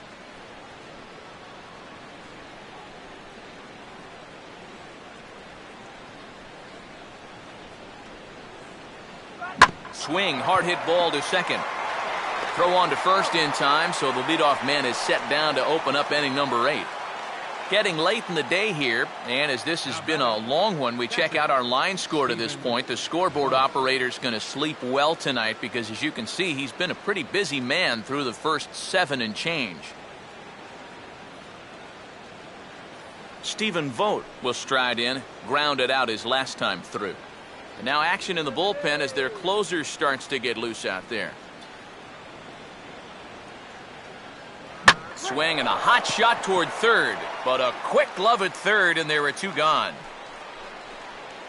Swing, hard hit ball to second. Throw on to first in time, so the leadoff man is set down to open up inning number 8. Getting late in the day here, and as this has been a long one, we check out our line score to this point. The scoreboard operator's going to sleep well tonight because, as you can see, he's been a pretty busy man through the first 7 and change. Stephen Vogt will stride in, grounded out his last time through. And now action in the bullpen as their closer starts to get loose out there. Swing and a hot shot toward third, but a quick glove at third, and there were 2 gone.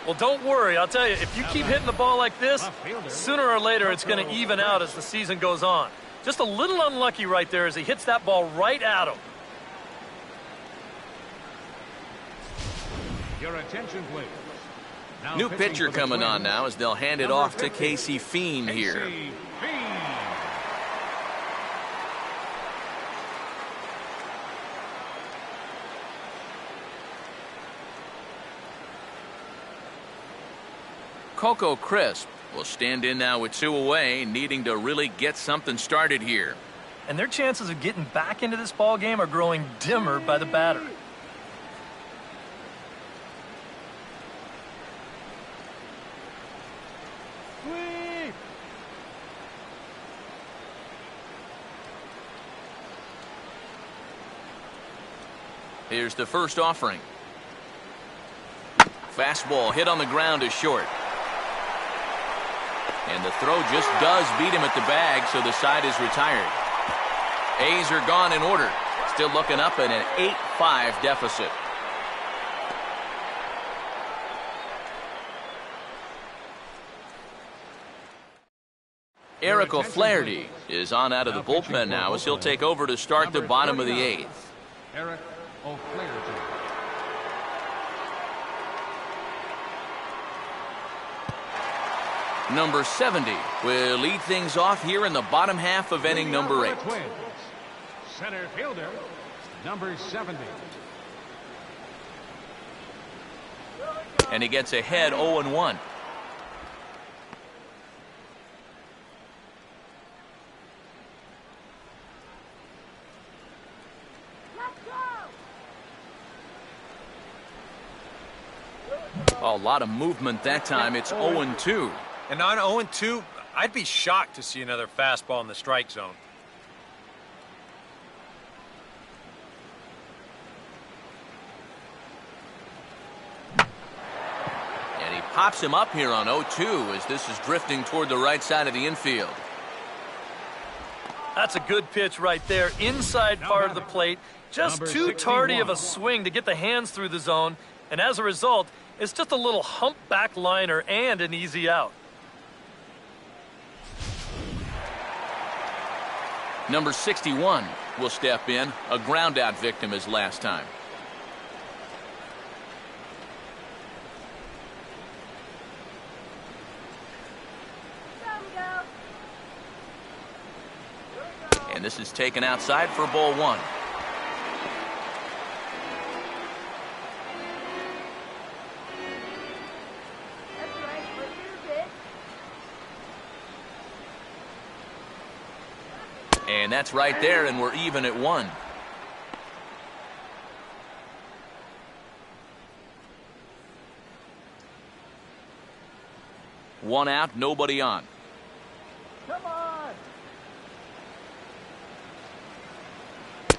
Well, don't worry. I'll tell you, if you keep hitting the ball like this, sooner or later it's going to even out as the season goes on. Just a little unlucky right there as he hits that ball right at him. Your attention, please. Now New pitching pitcher for the coming on Twins, now as they'll hand it number off to 50, Casey Fiend here. Casey Fiend. Coco Crisp will stand in now with 2 away, needing to really get something started here. And their chances of getting back into this ball game are growing dimmer by the batter. Sweep. Here's the first offering. Fastball hit on the ground to short. And the throw just does beat him at the bag, so the side is retired. A's are gone in order. Still looking up at an 8-5 deficit. Eric O'Flaherty is on out of the bullpen now as he'll take over to start the bottom of the 8th. Eric O'Flaherty. Number 70 will lead things off here in the bottom half of inning number 8. Twins. Center fielder, number 70. And he gets ahead 0-1. A lot of movement that time. It's 0-2. And on 0-2, I'd be shocked to see another fastball in the strike zone. And he pops him up here on 0-2 as this is drifting toward the right side of the infield. That's a good pitch right there, inside part of the plate. Just too tardy of a swing to get the hands through the zone, and as a result, it's just a little humpback liner and an easy out. Number 61 will step in, a ground out victim as last time. And this is taken outside for ball 1. And that's right there, and we're even at 1. One out, nobody on. Come on.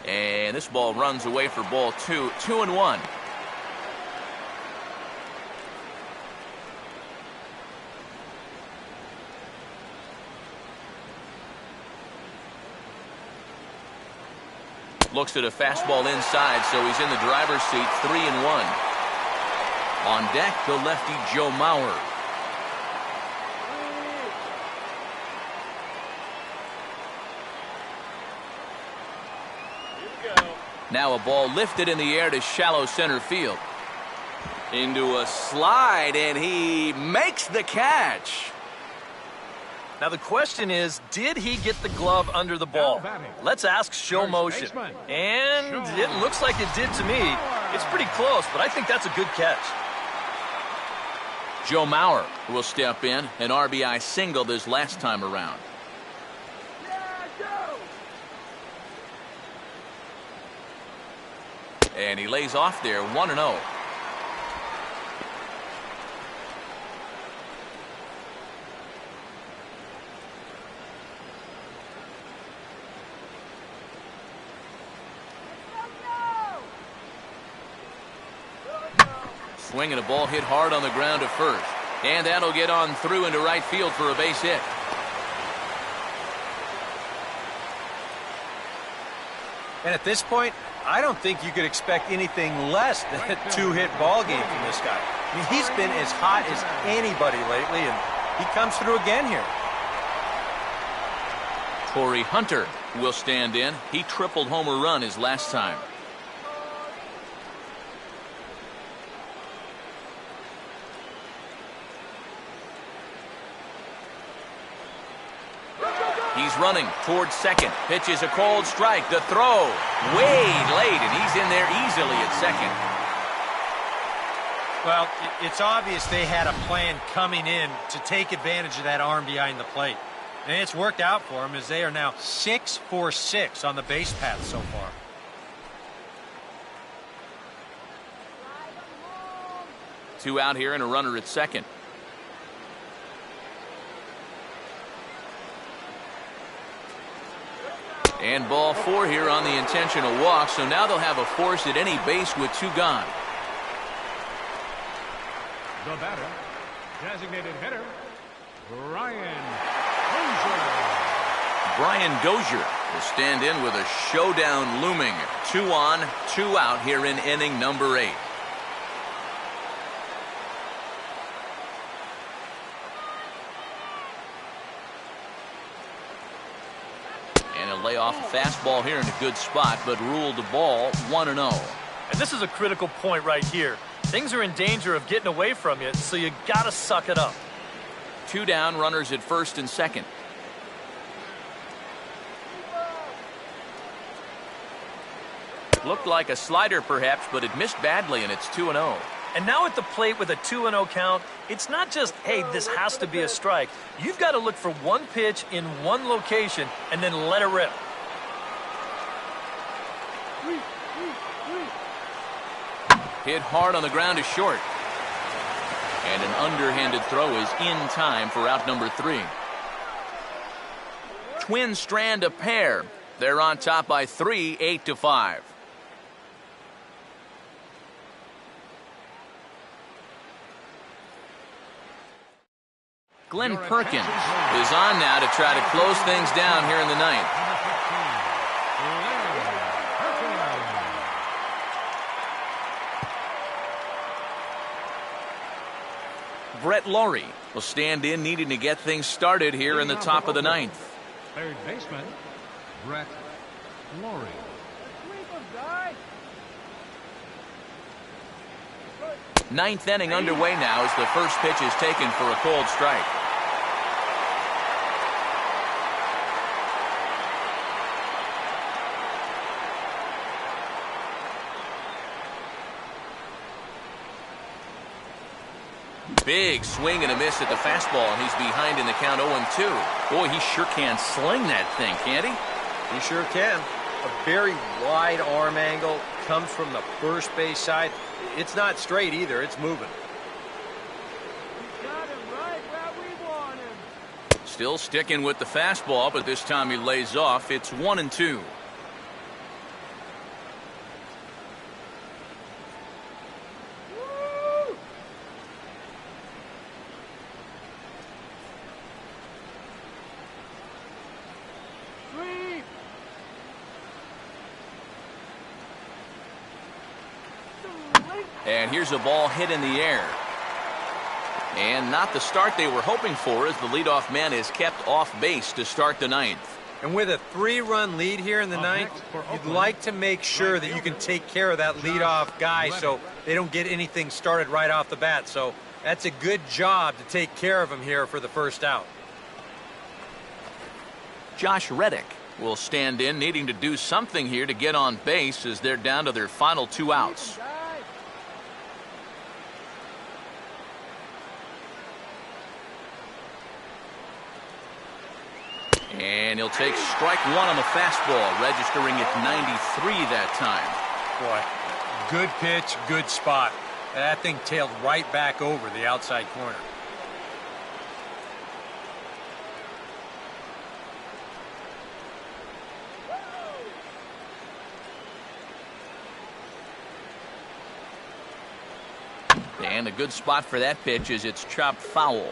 And this ball runs away for ball 2. 2-1. Looks at a fastball inside, so he's in the driver's seat. 3-1. On deck, the lefty Joe Mauer. Now a ball lifted in the air to shallow center field. Into a slide, and he makes the catch. Now the question is, did he get the glove under the ball? Let's ask show motion. And it looks like it did to me. It's pretty close, but I think that's a good catch. Joe Mauer will step in, an RBI single this last time around. And he lays off there, 1-0. Swinging a ball hit hard on the ground to first. And that'll get on through into right field for a base hit. And at this point, I don't think you could expect anything less than a 2-hit ball game from this guy. I mean, he's been as hot as anybody lately, and he comes through again here. Torrey Hunter will stand in. He tripled homer run his last time. He's running towards second. Pitch is a cold strike. The throw way late, and he's in there easily at second. Well, it's obvious they had a plan coming in to take advantage of that arm behind the plate. And it's worked out for them as they are now 6 for 6 on the base path so far. Two out here and a runner at second. And ball 4 here on the intentional walk, so now they'll have a force at any base with 2 gone. The batter, designated hitter, Brian Dozier. Brian Dozier will stand in with a showdown looming. 2 on, 2 out here in inning number 8. Lay off a fastball here in a good spot, but ruled the ball 1-0. And this is a critical point right here. Things are in danger of getting away from you, so you gotta suck it up. 2 down, runners at first and second. Looked like a slider perhaps, but it missed badly, and it's 2-0. And now at the plate with a 2-0 count, it's not just, hey, this has to be a strike. You've got to look for one pitch in one location and then let it rip. Hit hard on the ground to short. And an underhanded throw is in time for out number 3. Twins strand a pair. They're on top by 3, 8-5. Glenn Perkins is on now to try to close things down here in the ninth. Brett Laurie will stand in, needing to get things started here in the top of the ninth. Third baseman, Brett Laurie. Ninth inning underway now as the first pitch is taken for a cold strike. Big swing and a miss at the fastball, and he's behind in the count 0-2. Boy, he sure can sling that thing, can't he? He sure can. A very wide arm angle, comes from the first base side. It's not straight either, it's moving. Got him right where we want him. Still sticking with the fastball, but this time he lays off. It's 1-2. And here's a ball hit in the air. And not the start they were hoping for, as the leadoff man is kept off base to start the ninth. And with a 3-run lead here in the ninth, you'd like to make sure that you can take care of that leadoff guy so they don't get anything started right off the bat. So that's a good job to take care of him here for the first out. Josh Reddick will stand in, needing to do something here to get on base as they're down to their final 2 outs. And he'll take strike 1 on the fastball, registering at 93 that time. Boy, good pitch, good spot. That thing tailed right back over the outside corner. And a good spot for that pitch is it's chopped foul.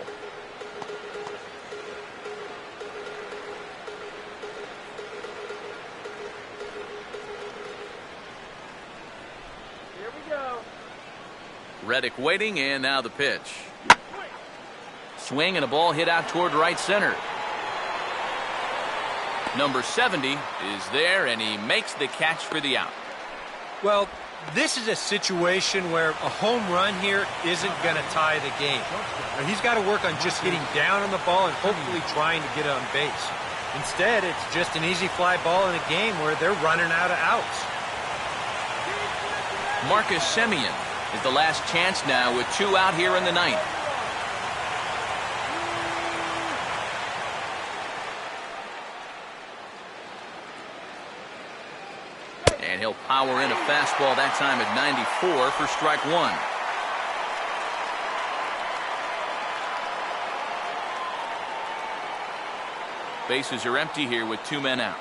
Reddick waiting, and now the pitch. Swing and a ball hit out toward right center. Number 70 is there, and he makes the catch for the out. Well, this is a situation where a home run here isn't going to tie the game. Now, he's got to work on just getting down on the ball and hopefully trying to get on base. Instead, it's just an easy fly ball in a game where they're running out of outs. Marcus Semien is the last chance now with 2 out here in the ninth. And he'll power in a fastball that time at 94 for strike 1. Bases are empty here with 2 men out.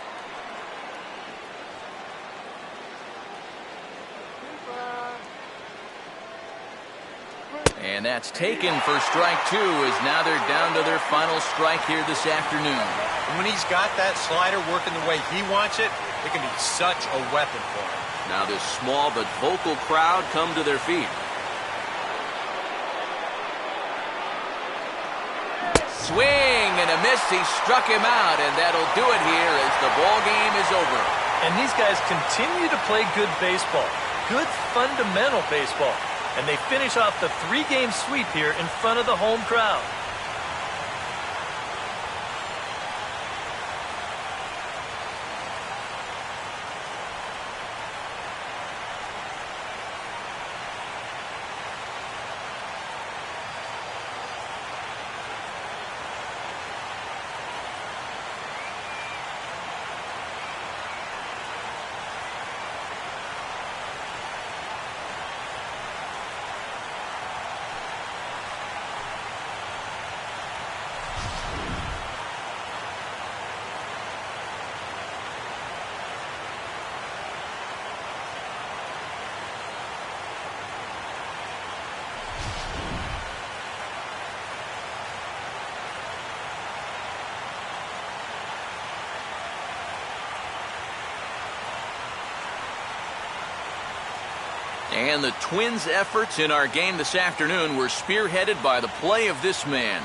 And that's taken for strike 2, as now they're down to their final strike here this afternoon. And when he's got that slider working the way he wants it, it can be such a weapon for him. Now this small but vocal crowd come to their feet. Swing and a miss. He struck him out, and that'll do it here as the ball game is over. And these guys continue to play good baseball, good fundamental baseball. And they finish off the 3-game sweep here in front of the home crowd. And the Twins' efforts in our game this afternoon were spearheaded by the play of this man,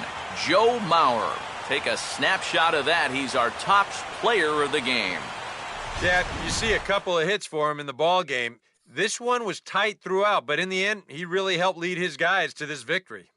Joe Mauer. Take a snapshot of that. He's our top player of the game. Yeah, you see a couple of hits for him in the ball game. This one was tight throughout, but in the end, he really helped lead his guys to this victory.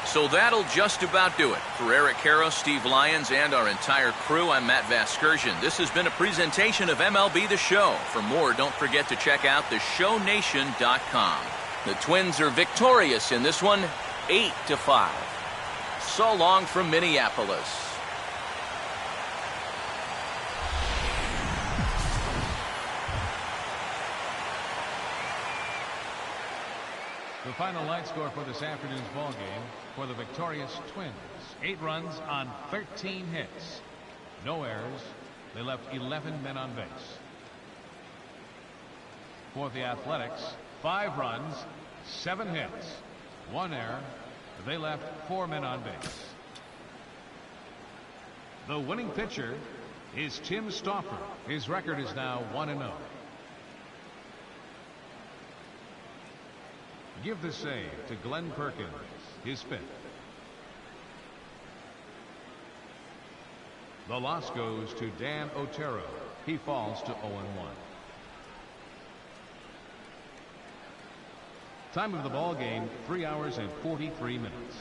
So that'll just about do it. For Eric Karros, Steve Lyons, and our entire crew, I'm Matt Vasgersian. This has been a presentation of MLB The Show. For more, don't forget to check out theshownation.com. The Twins are victorious in this one, 8-5. So long from Minneapolis. The final line score for this afternoon's ball game for the victorious Twins. 8 runs on 13 hits. No errors. They left 11 men on base. For the Athletics, 5 runs, 7 hits, 1 error. They left 4 men on base. The winning pitcher is Tim Stoffer. His record is now 1-0. Give the save to Glenn Perkins, his 5th. The loss goes to Dan Otero. He falls to 0-1. Time of the ball game, 3 hours and 43 minutes.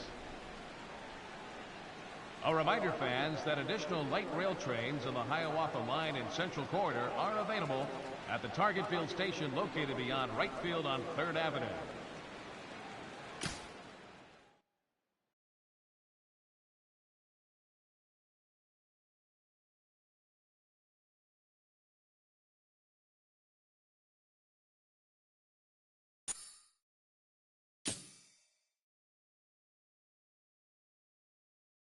A reminder, fans, that additional light rail trains on the Hiawatha Line and Central Corridor are available at the Target Field station located beyond right field on 3rd Avenue.